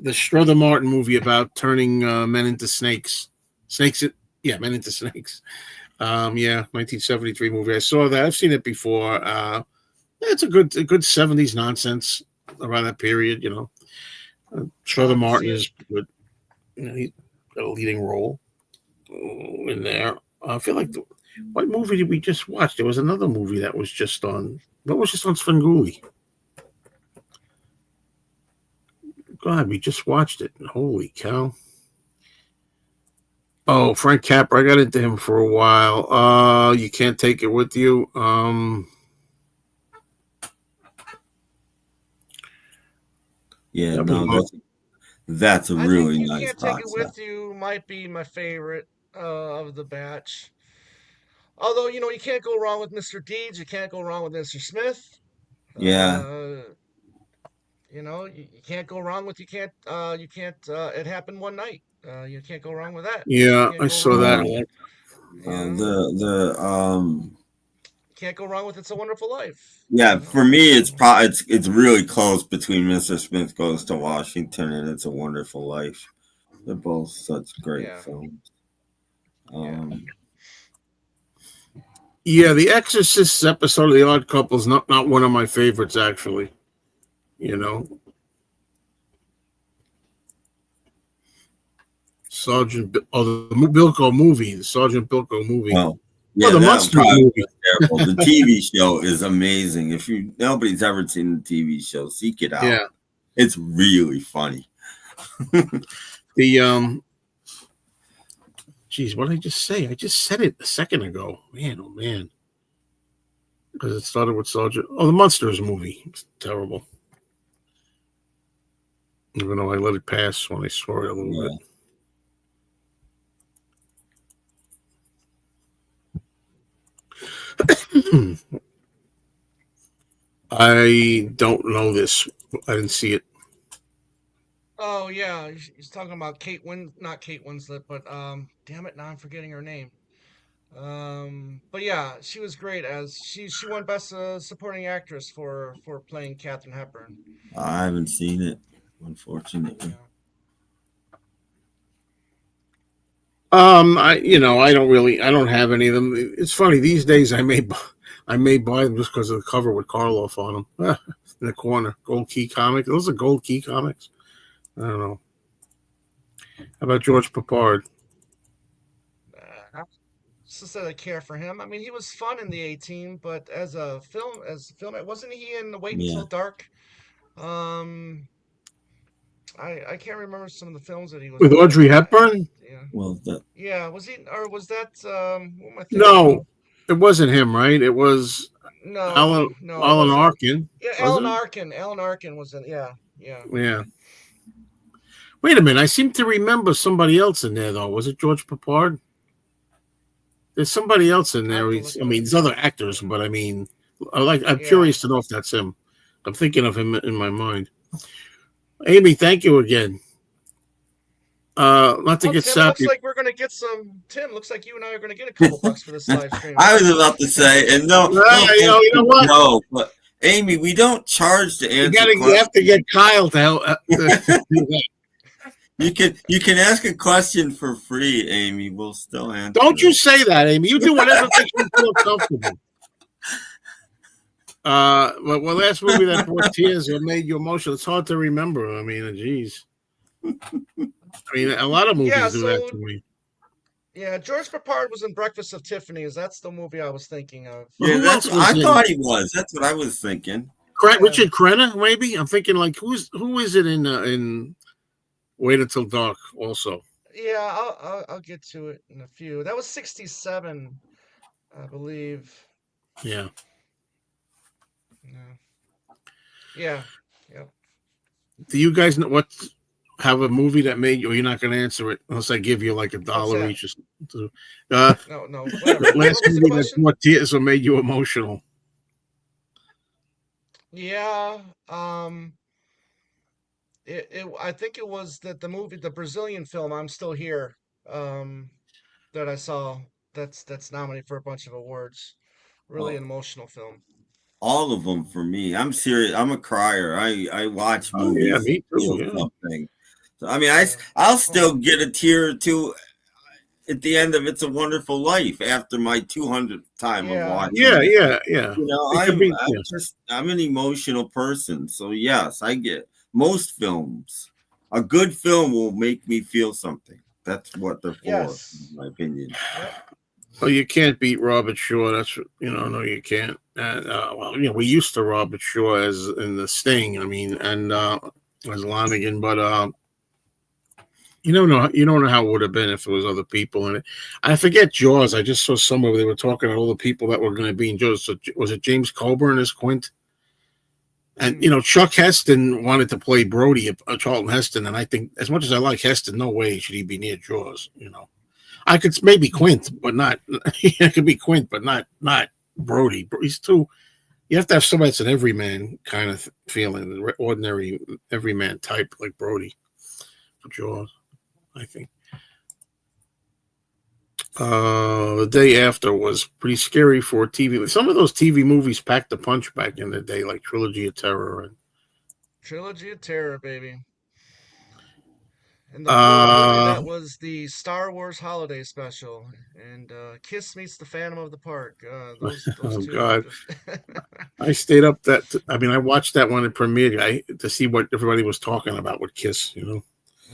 the Strother Martin movie about turning men into snakes. Snakes, yeah, men into snakes. Yeah, 1973 movie. I saw that. I've seen it before. Yeah, it's a good 70s nonsense around that period. I'll Strother have to see Martin it. is good. He got a leading role in there. I feel like what movie did we just watch? There was another movie that was just on. What was just on Svengoolie? God, we just watched it. Holy cow! Oh, Frank Capra. I got into him for a while. You can't take it with you. Yeah, That was no, that's a I think really You nice Can't Take It concept. With You might be my favorite of the batch. Although, you can't go wrong with Mr. Deeds, you can't go wrong with Mr. Smith. Yeah, Uh, you can't go wrong with you can't it happened one night. You can't go wrong with that. You yeah, can't I go saw wrong that. yeah. with you know The you can't go wrong with It's a Wonderful Life. Yeah, You for know, me, so it's really close between Mr. Smith Goes to Washington and It's a Wonderful Life. They're both such great yeah, films. yeah. Um, Yeah, The Exorcist episode of The Odd Couple is not one of my favorites, actually. You know, the Bilko movie, the Sergeant Bilko movie. well, Oh, yeah, the that Munsters probably movie. was terrible. The TV show is amazing. If nobody's ever seen the TV show, seek it out. Yeah, It's really funny. the geez, what did I just say? I just said it a second ago. Man, oh man, because it started with Sergeant. Oh, the Munsters movie. It's terrible. Even though I let it pass when I saw it a little bit. Yeah, I don't know this. I didn't see it. Oh yeah, he's talking about not Kate Winslet, but damn it, now I'm forgetting her name. But yeah, she was great as she won Best Supporting Actress for playing Katharine Hepburn. I haven't seen it, unfortunately. Yeah. I don't have any of them. It's funny these days. I may buy them just because of the cover with Karloff on them in the corner. Gold Key comic. Those are Gold Key comics. I don't know. How about George Papard? I just said I care for him. I mean, he was fun in the 18, but as a film, wasn't he in Wait Yeah, Until Dark? Um, I can't remember some of the films that he was With in, but Audrey Hepburn? yeah, well, yeah. Was he or was that what am I thinking No, of? it wasn't him, right? It was No, Alan no, it Alan wasn't. Arkin, Yeah, wasn't it? Alan Arkin was in. Yeah, yeah. Yeah. Wait a minute. I seem to remember somebody else in there though. Was it George Papard? There's somebody else in I have there. to look I it up. mean, there's other actors, but I mean, I'm Yeah. curious to know if that's him. I'm thinking of him in my mind. Amy, thank you again. Not to Well, get Tim, looks sappy. like we're gonna get some. Tim, looks like you and I are gonna get a couple bucks for this live stream. I was about to say, and no, no offense You know to what? Joe, but Amy, we don't charge to answer You have to questions. get Kyle to help. To do that. You can ask a question for free, Amy. We'll still answer Don't you it. say that, Amy. You do whatever makes you feel comfortable. Well, last movie that brought tears or made you emotional. It's hard to remember. I mean, geez. I mean, a lot of Yeah. movies do that So to me. yeah, George Papard was in Breakfast of Tiffany's. That's the movie I was thinking of. Well, Yeah, who else that's was I in? thought he was. That's what I was thinking. Yeah. Richard Crenna, maybe. I'm thinking like who is it in Wait Until Dark? Also, Yeah, I'll get to it in a few. That was 67, I believe. yeah. Yeah. Yeah. Yep. Do you guys know what have a movie that made you? Or you're not going to answer it unless I give you like a What's dollar that? each or something. Uh, No, no, the whatever. last What was the movie that question? brought tears or made you emotional. Yeah. I think it was the Brazilian film I'm Still Here. Um, that I saw. That's nominated for a bunch of awards. Really an Well, emotional film. all of them for me. I'm serious. I'm a crier. I watch Oh yeah, movies to me too. feel Yeah. something. So, I mean, Yeah. I'll Oh, still get a tear or two at the end of It's a Wonderful Life after my 200th time of yeah. watching Yeah, it. yeah, yeah. You know, It could be. Yeah. I'm an emotional person, so yes, I get most films. A good film will make me feel something. That's what they're for, Yes. in my opinion. Yep. Well, you can't beat Robert Shaw. No, you can't. Well, we used to Robert Shaw as in The Sting. I mean, and as Lonigan, but you don't know how it would have been if there was other people in it. I forget Jaws. I just saw somewhere they were talking about all the people that were going to be in Jaws. So, was it James Coburn as Quint? And Chuck Heston wanted to play Brody, Charlton Heston, and I think as much as I like Heston, no way should he be near Jaws. I could maybe Quint, but not. It could be Quint, but not Brody. He's too. You have to have somebody that's an everyman kind of feeling, ordinary everyman type like Brody for Jaws. I think. The Day After was pretty scary for TV. Some of those TV movies packed a punch back in the day, like Trilogy of Terror and Trilogy of Terror, baby. And the fourth movie uh that was the Star Wars Holiday Special, and Kiss meets the Phantom of the Park. Those oh two god, just I stayed up I watched that one in premiere to see what everybody was talking about with Kiss. I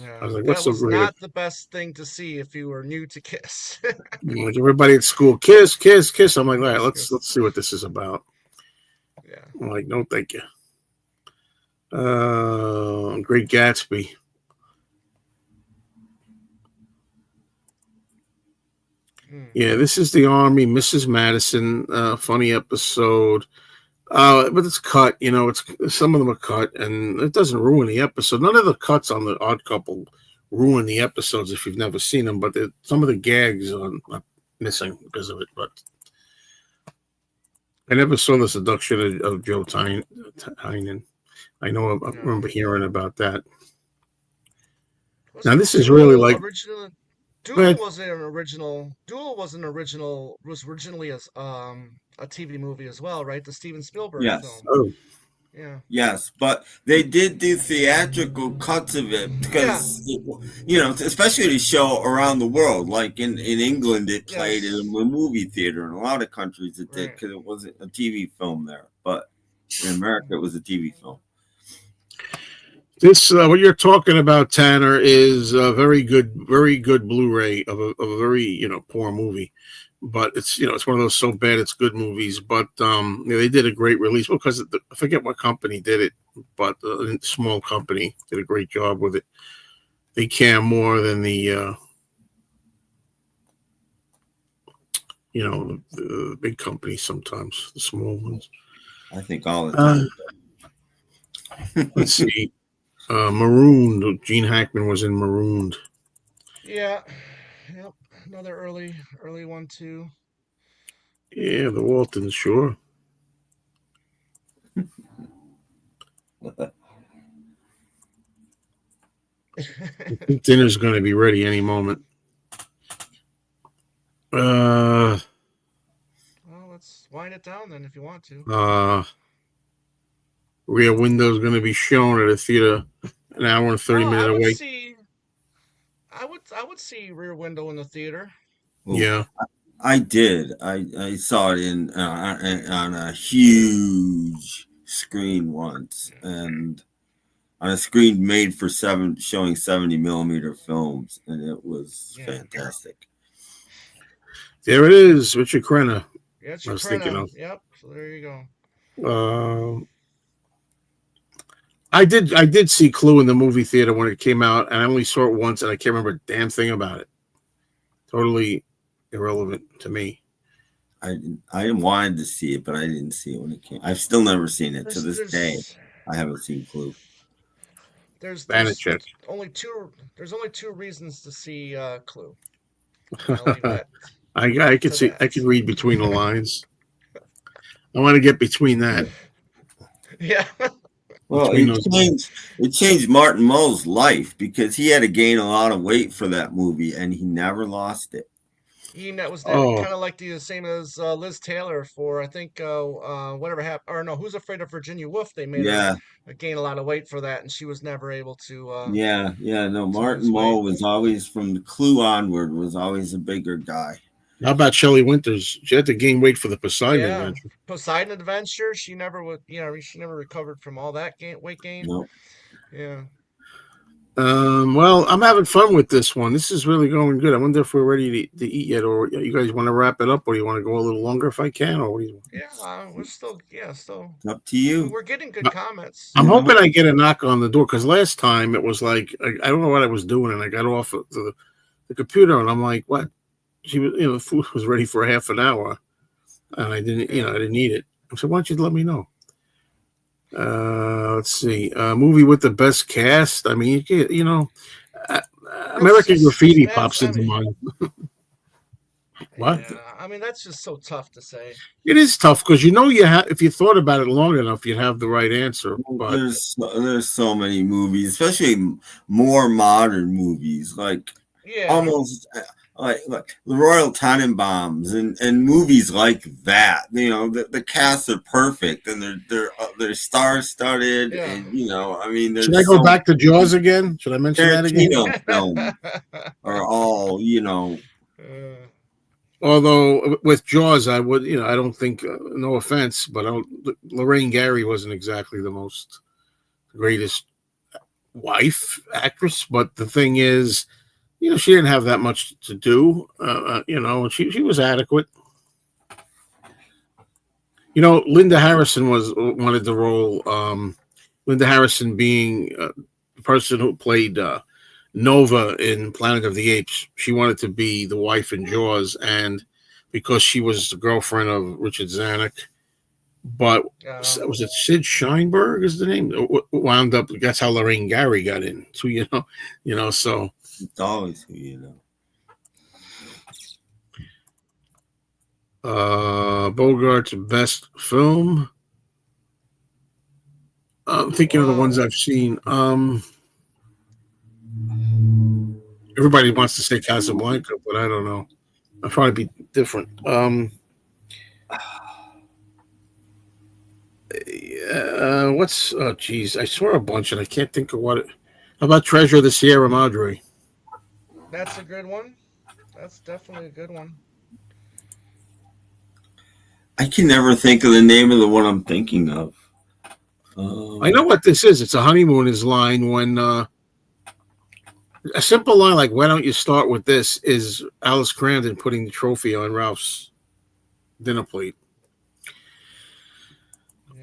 yeah, was like, what's that so was great? not the best thing to see if you were new to Kiss. Like everybody at school, Kiss, Kiss, Kiss. I'm like, all right, Kiss, let's Kiss. see what this is about. Yeah. I'm like, no, thank you. Great Gatsby. Hmm. Yeah, this is the Army, Mrs. Madison. Funny episode. But it's cut. It's some of them are cut, and it doesn't ruin the episode. None of the cuts on the Odd Couple ruin the episodes if you've never seen them. But some of the gags are missing because of it. But I never saw the seduction of Joe Tynan. I know. I Yeah. remember hearing about that. Now Wasn't this is really Duel like. original? But Was originally a TV movie as well, right? The Steven Spielberg Yes. film. oh, Yeah. Yes, but they did do theatrical cuts of it Yeah. because, especially to show around the world. Like in England, it played in a Yes. movie theater. In a lot of countries, it did Right. because it wasn't a TV film there. But in America, it was a TV film. this what you're talking about, Tanner, is a very good Blu-ray of a very poor movie, but it's one of those so bad it's good movies. But they did a great release because I forget what company did it, but a small company did a great job with it. They care more than the the big companies sometimes, the small ones. I think all the time. Let's see. Marooned. Gene Hackman was in Marooned. Yeah. Yep. Another early one too. Yeah, the Waltons, sure. Dinner's going to be ready any moment. Well, let's wind it down then if you want to. Rear Window's going to be shown at a theater an hour and 30 Oh, minutes away. I would see Rear Window in the theater. Ooh, Yeah. I did. I saw it on a huge screen once, and on a screen made for showing 70mm films, and it was fantastic. There it is, Richard Crenna. Yeah, it's I was thinking of. Yep. So there you go. I did see Clue in the movie theater when it came out, and I only saw it once, and I can't remember a damn thing about it. Totally irrelevant to me. I wanted to see it, but I didn't see it when it came. I've still never seen it to this day. I haven't seen Clue. There's Banachek. only two reasons to see Clue. I'll leave that I can see. I can read between the lines. I want to get between that. Yeah. Well, it changed Martin Mull's life because he had to gain a lot of weight for that movie, and he never lost it. That was there, Oh, kind of like the same as Liz Taylor for I think whatever happened, or no, Who's Afraid of Virginia Woolf? They made her Yeah, gain a lot of weight for that, and she was never able yeah. No, to Martin lose Mull weight. was always from the Clue onward was always a bigger guy. how about Shelley Winters? She had to gain weight for the Poseidon Yeah, Adventure. Poseidon Adventure. She never would, she never recovered from all that weight gain. No, Yeah. Well, I'm having fun with this one. This is really going good. I wonder if we're ready to eat yet, or you guys want to wrap it up, or you want to go a little longer if I can, or what do you Yeah, we're still, still. it's up to you. We're getting good comments. I'm You know, hoping I get a knock on the door because last time it was like I don't know what I was doing, and I got off of the computer, and I'm like, "What?" She was, the food was ready for half an hour, and I didn't, Yeah. I didn't eat it. I said, "Why don't you let me know?" Let's see, movie with the best cast. I mean, uh, That's American just Graffiti that's pops I into mean, mind. What? yeah. I mean, that's just so tough to say. It is tough because you have if you thought about it long enough, you'd have the right answer. But there's so many movies, especially more modern movies, like Yeah. almost like the Royal Tenenbaums and movies like that. The casts are perfect and they're star studded, Yeah. and I mean, should I there's go so back to Jaws again? Should I mention that again? Tarantino films are all. Uh, Although with Jaws, I would, I don't think, no offense, but Lorraine Gary wasn't exactly the most greatest wife actress. But the thing is, she didn't have that much to do. And she was adequate. Linda Harrison wanted the role. Linda Harrison being the person who played Nova in Planet of the Apes. She wanted to be the wife in Jaws, and because she was the girlfriend of Richard Zanuck, but uh, was it Sid Sheinberg is the name? Wound up. That's how Lorraine Gary got in. So So It's always Bogart's best film. I'm thinking of the ones well, I've seen. Everybody wants to say Casablanca, but I don't know. I'll probably be different. What's geez, I saw a bunch and I can't think of what it. How about Treasure of the Sierra Madre? that's a good one. That's definitely a good one. I can never think of the name of the one I'm thinking of. I know what this is. It's a honeymoon is line when a simple line like "Why don't you start with this?" is Alice Crandon putting the trophy on Ralph's dinner plate.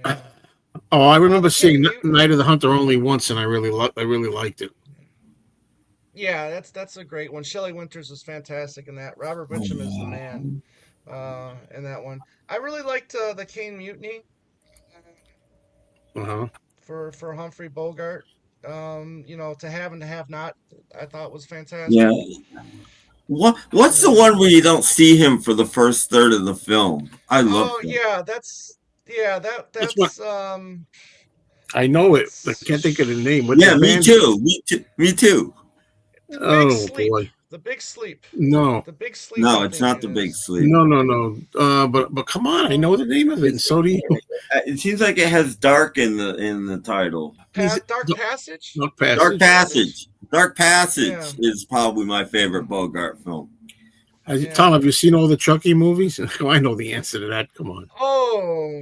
Yeah. Oh, I Well, remember the King seeing Mutiny. Night of the Hunter only once, and I really liked it. Yeah, that's a great one. Shelley Winters is fantastic in that. Robert Mitchum is the man in that one. I really liked the Kane Mutiny Uh huh. for Humphrey Bogart. To have and to have not, I thought was Yeah. fantastic. What's the Yeah. one where you don't see him for the first third of the film? I love Oh that. yeah, That's what that's I know it. I can't think of the name. With the Yeah, me band. too. Me too. Me too. the Big Oh Sleep. boy. The Big Sleep. No. The Big Sleep. No, I it's think not it the Big is. Sleep. No, no, no. But come on, I know the name of it, and It's, so do you. it seems like it has dark in the title. Dark Passage. Dark Dark Passage. There it is. Passage. Dark Yeah. Passage is probably my favorite Bogart film. Tom, Yeah. have you seen all the Chucky movies? I know the answer to that. Come on, Oh,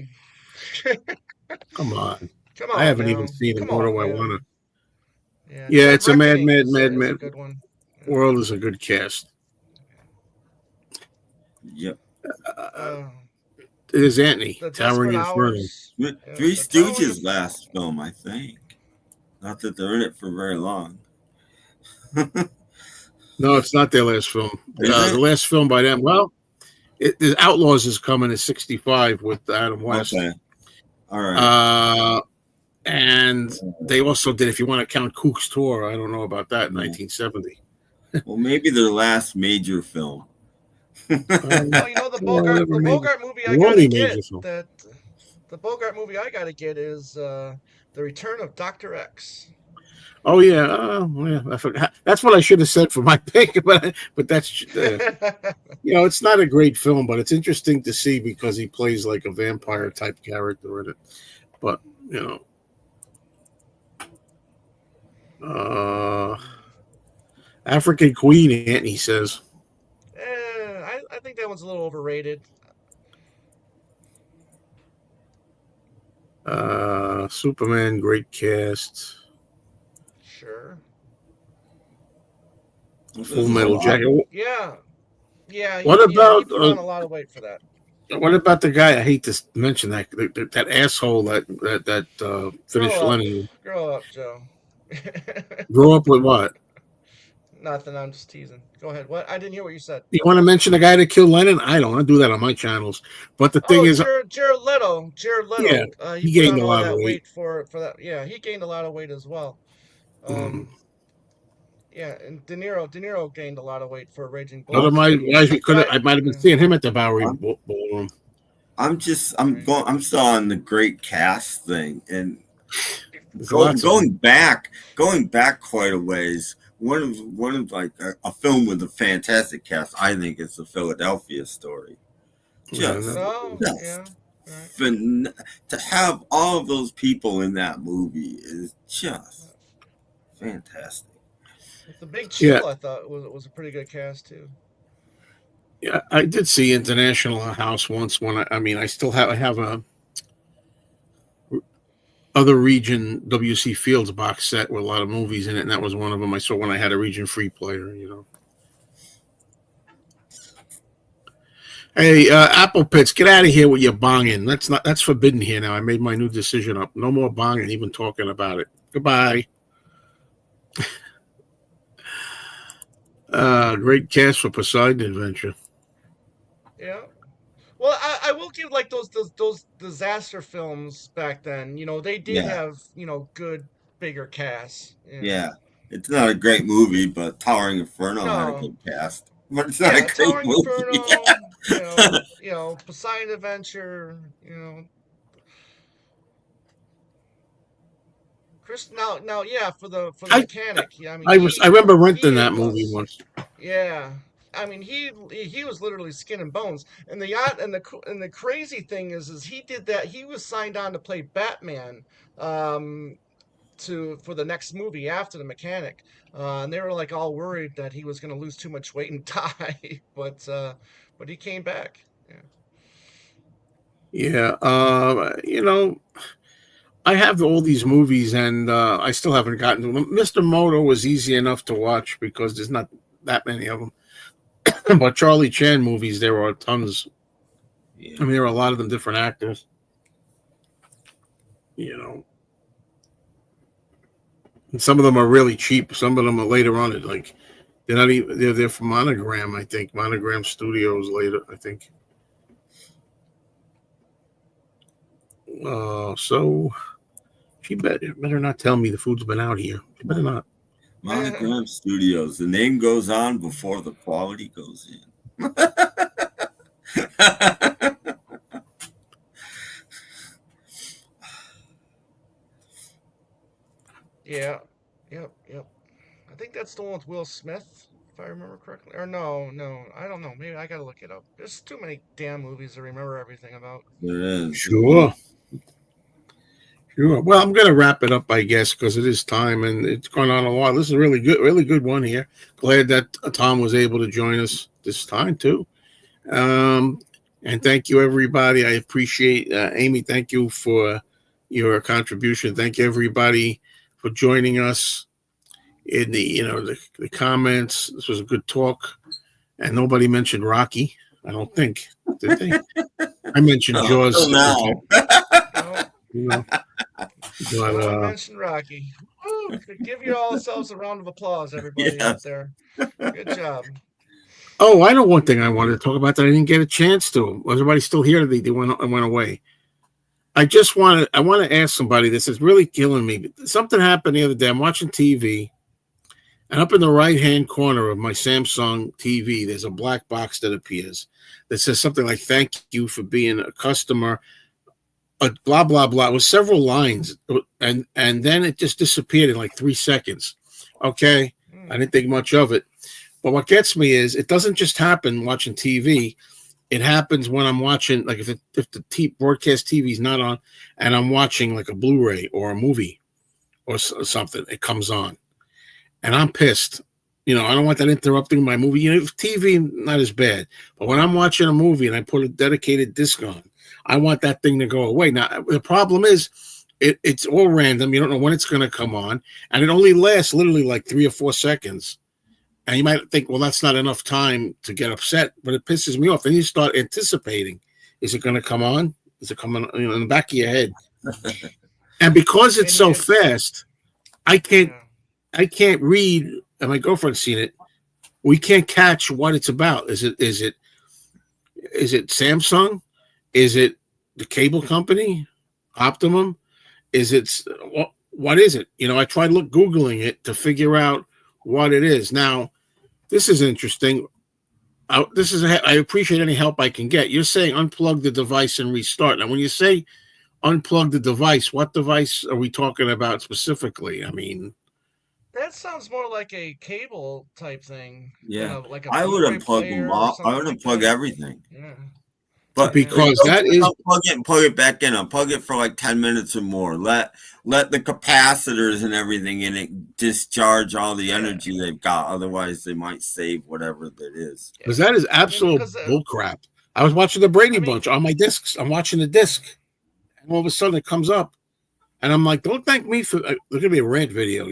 come on. come I on haven't even now. seen it, Come nor on, do I want man. to. Yeah. Yeah, Dead it's a mad, Reckoning mad, is mad, a mad good one. Yeah. world. Is a good cast. Yep. Uh, It is Anthony, the Towering Desperate Inferno. Hours. Yeah. Three The Towering Stooges Inferno. last film, I think. Not that they're in it for very long. No, it's not their last film. Is The it? last film by them. Well, the Outlaws is coming at 65 with Adam West. Okay. All right. And they also did, if you want to count Cook's Tour, I don't know about that, in 1970. Well, maybe their last major film. Well, Whatever the major, Bogart movie I the gotta only get major film. that the Bogart movie I gotta get is the Return of Doctor X. Oh yeah, yeah. I forgot. That's what I should have said for my pick, but that's it's not a great film, but it's interesting to see because he plays like a vampire Right. type character in it. But you know, uh, African Queen, Anthony says. I think that one's a little overrated. Superman, great cast. Sure. This Full is a Metal lot. Jacket. Yeah. Yeah, What he about put on a lot of weight for that. what about the guy? I hate to mention that asshole that Grow finished up. Lenin. Grow up, Joe. Grew up with what? Nothing, I'm just teasing. Go ahead. What? I didn't hear what you said. You want to mention the guy that killed Lenin? I don't want to do that on my channels. But the thing Oh, is, Jared Leto. Jared yeah, Leto. He he put gained on a all lot of that weight. weight for that. Yeah, he gained a lot of weight as well. Mm. Um, yeah, and De Niro gained a lot of weight for Raging One Bull of my too. guys, we could Guy, I might have been yeah, seeing him at the Bowery I'm, Ballroom. right. I'm still on the great cast thing, and There's lots of them. going back quite a ways. One of like a film with a fantastic cast. I think it's the Philadelphia Story. Yeah, Just, Oh, just yeah, right. to have all of those people in that movie is just fantastic. With the Big yeah, Chill, I thought was a pretty good cast too. yeah. I did see International House once. When I mean, I still have a other region WC Fields box set with a lot of movies in it, and that was one of them I saw when I had a region free player. Hey, Apple Pits, get out of here with your bonging. That's forbidden here now. I made my new decision up. No more bonging, even talking about it. Goodbye. Great cast for Poseidon Adventure. Yeah. Well, I will give like those disaster films back then. They did Yeah, have good bigger casts. yeah. It's not a great movie, but Towering Inferno had a No. good cast. But it's not a Yeah, great Towering movie. Inferno. Poseidon Adventure. Chris. Now, yeah, for the I mechanic. Yeah, I mean I he remember renting he that movie was. once. Yeah. I mean, he was literally skin and bones, and the crazy thing is he did that. He was signed on to play Batman, um, for the next movie after the mechanic, and they were like all worried that he was going to lose too much weight and die, but he came back. Yeah. Yeah, I have all these movies, and I still haven't gotten to them. Mr. Moto was easy enough to watch because there's not that many of them. But Charlie Chan movies, there are tons. I Yeah. mean, there are a lot of them different actors. You know, and some of them are really cheap. Some of them are later on. Like they're not even they're from Monogram. I think Monogram Studios later. I think. So she better not tell me the food's been out here. She better not. Monogram Studios. The name goes on before the quality goes in. Yeah. Yep. Yep. I think that's the one with Will Smith, if I remember correctly. Or no, I don't know. Maybe I gotta look it up. There's too many damn movies to remember everything about. There is. Sure. Sure. Well, I'm going to wrap it up, I guess, because it is time and it's gone on a while. This is a really good one here. Glad that Tom was able to join us this time too. Um, and thank you, everybody. I appreciate Amy. Thank you for your contribution. Thank you, everybody, for joining us in the comments. This was a good talk, and nobody mentioned Rocky. I don't think did they? I mentioned Jaws. Until now. No, You know, but no one mentioned Rocky. Woo! Give yourselves a round of applause, everybody out Yes. there. Good job. oh, I know one thing I wanted to talk about that I didn't get a chance to. Was everybody still here? They went away. I want to ask somebody. This is really killing me. Something happened the other day. I'm watching TV, and up in the right hand corner of my Samsung TV, there's a black box that appears that says something like "Thank you for being a customer blah blah blah. It was several lines, and then it just disappeared in like 3 seconds. Okay, I didn't think much of it. But what gets me is it doesn't just happen watching TV. It happens when I'm watching, like if the broadcast TV is not on, and I'm watching like a Blu-ray or a movie or something, it comes on, and I'm pissed. I don't want that interrupting my movie. TV not as bad, but when I'm watching a movie and I put a dedicated disc on, I want that thing to go away. Now the problem is, it's all random. You don't know when it's going to come on, and it only lasts literally like 3 or 4 seconds. And you might think, well, that's not enough time to get upset, but it pisses me off. Then you start anticipating: is it going to come on? Is it coming? In the back of your head. And because it's so fast, I can't read. And my girlfriend's seen it. We can't catch what it's about. Is it Samsung? Is it the cable company, Optimum? Is it what is it? I tried Googling it to figure out what it is. Now, this is interesting. I appreciate any help I can get. You're saying unplug the device and restart. Now, when you say unplug the device, what device are we talking about specifically? I mean, that sounds more like a cable type thing. Yeah, like a I would Blu-ray unplug them player or all. I something would like unplug that. everything. Yeah. But because don't that just is unplug it and plug it back in. Unplug it for like 10 minutes or more. Let the capacitors and everything in it discharge all the energy they've got. Otherwise, they might save whatever that is. because that is absolute bullcrap. I was watching the Brady Bunch on my discs. I'm watching the disc, and all of a sudden it comes up, and I'm like, "Don't thank me for." There's gonna be a rant video,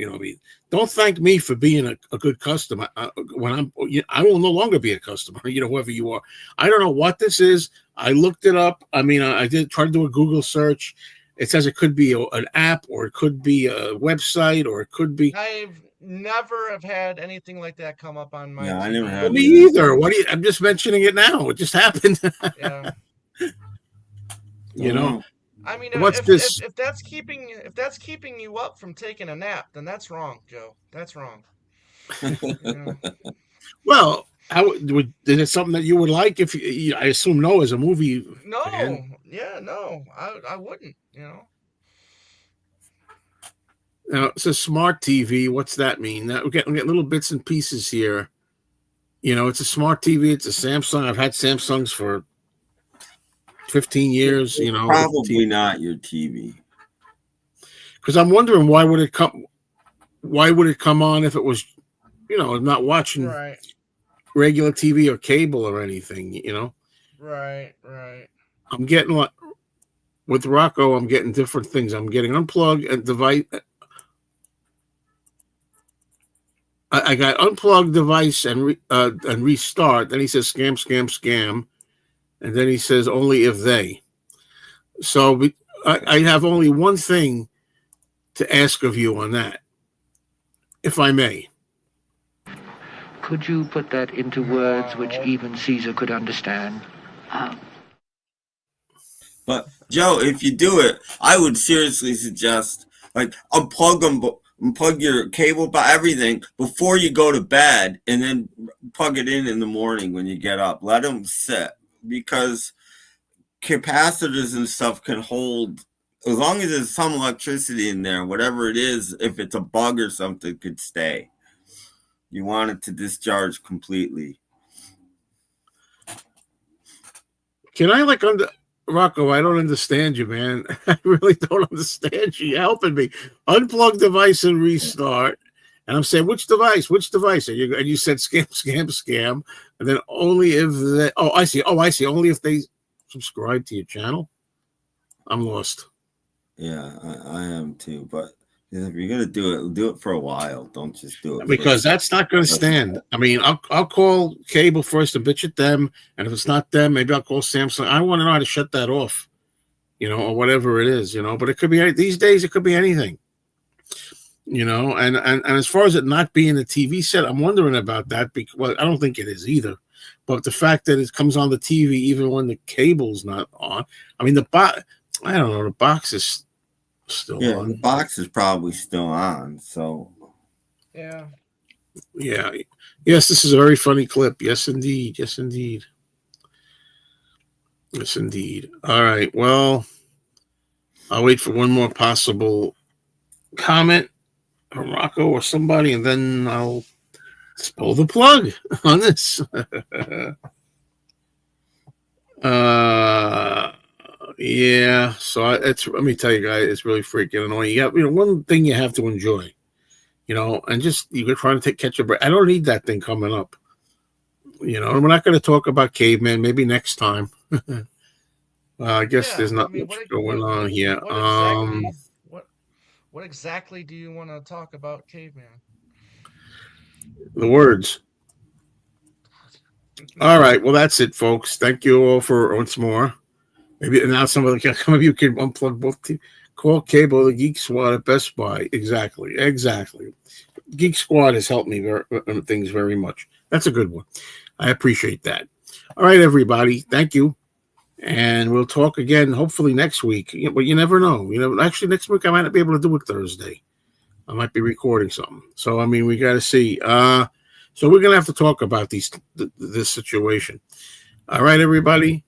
Don't thank me for being a good customer. When I will no longer be a customer. Whoever you are, I don't know what this is. I looked it up. I mean, I did try to do a Google search. It says it could be an app, or it could be a website, or it could be. I've never have had anything like that come up on my TV. I never have me either. I'm just mentioning it now. It just happened. Yeah. I mean, what's this? If that's keeping you up from taking a nap, then that's wrong, Joe. That's wrong. Well, is it something that you would like? If I assume no, as a movie. No, fan. no, I wouldn't. Now, it says smart TV. What's that mean? We're getting little bits and pieces here. It's a smart TV. It's a Samsung. I've had Samsungs for 15 years. Probably not your TV. Because I'm wondering why would it come? Why would it come on if it was, not watching regular TV or cable or anything? Right. I'm getting with Rocco. I'm getting different things. I'm getting unplug and device. I got unplugged device and restart. Then he says scam, and then he says only if they. So I have only one thing to ask of you on that, if I may. Could you put that into words which even Caesar could understand? But Joe, if you do it, I would seriously suggest unplug them. Unplug your cable, everything before you go to bed, and then plug it in the morning when you get up. Let them sit, because capacitors and stuff can hold, as long as there's some electricity in there, whatever it is, if it's a bug or something, could stay. You want it to discharge completely. Can I Rocco, I don't understand you, man. I really don't understand you. You're helping me. Unplug device and restart. And I'm saying, which device? And you said scam. And then only if they... Oh, I see. Only if they subscribe to your channel. I'm lost. Yeah, I am too. But if you're going to do it for a while. Don't just do it. Because that's not going to stand. I mean, I'll call cable first and bitch at them. And if it's not them, maybe I'll call Samsung. I want to know how to shut that off, or whatever it is, But it could be, these days, it could be anything, And as far as it not being a TV set, I'm wondering about that. Because I don't think it is either. But the fact that it comes on the TV even when the cable's not on. I mean, I don't know, the box is still on. The box is probably still on, so yeah. Yes, this is a very funny clip. Yes indeed. All right, well, I'll wait for one more possible comment from Rocco or somebody, and then I'll pull the plug on this. Yeah. So it's, let me tell you guys, it's really freaking annoying. You got, one thing you have to enjoy, and just you're trying to catch a break. I don't need that thing coming up. And we're not going to talk about Caveman. Maybe next time. I guess there's not much going on here. What exactly do you want to talk about, Caveman? The words. All right. Well, that's it, folks. Thank you all for once more. Maybe now some of you can unplug both. Call Cable, the Geek Squad at Best Buy. Exactly. Geek Squad has helped me things very much. That's a good one. I appreciate that. All right, everybody. Thank you. And we'll talk again, hopefully next week. But you never know. Actually, next week I might not be able to do it Thursday. I might be recording something. So, we got to see. So we're going to have to talk about this situation. All right, everybody.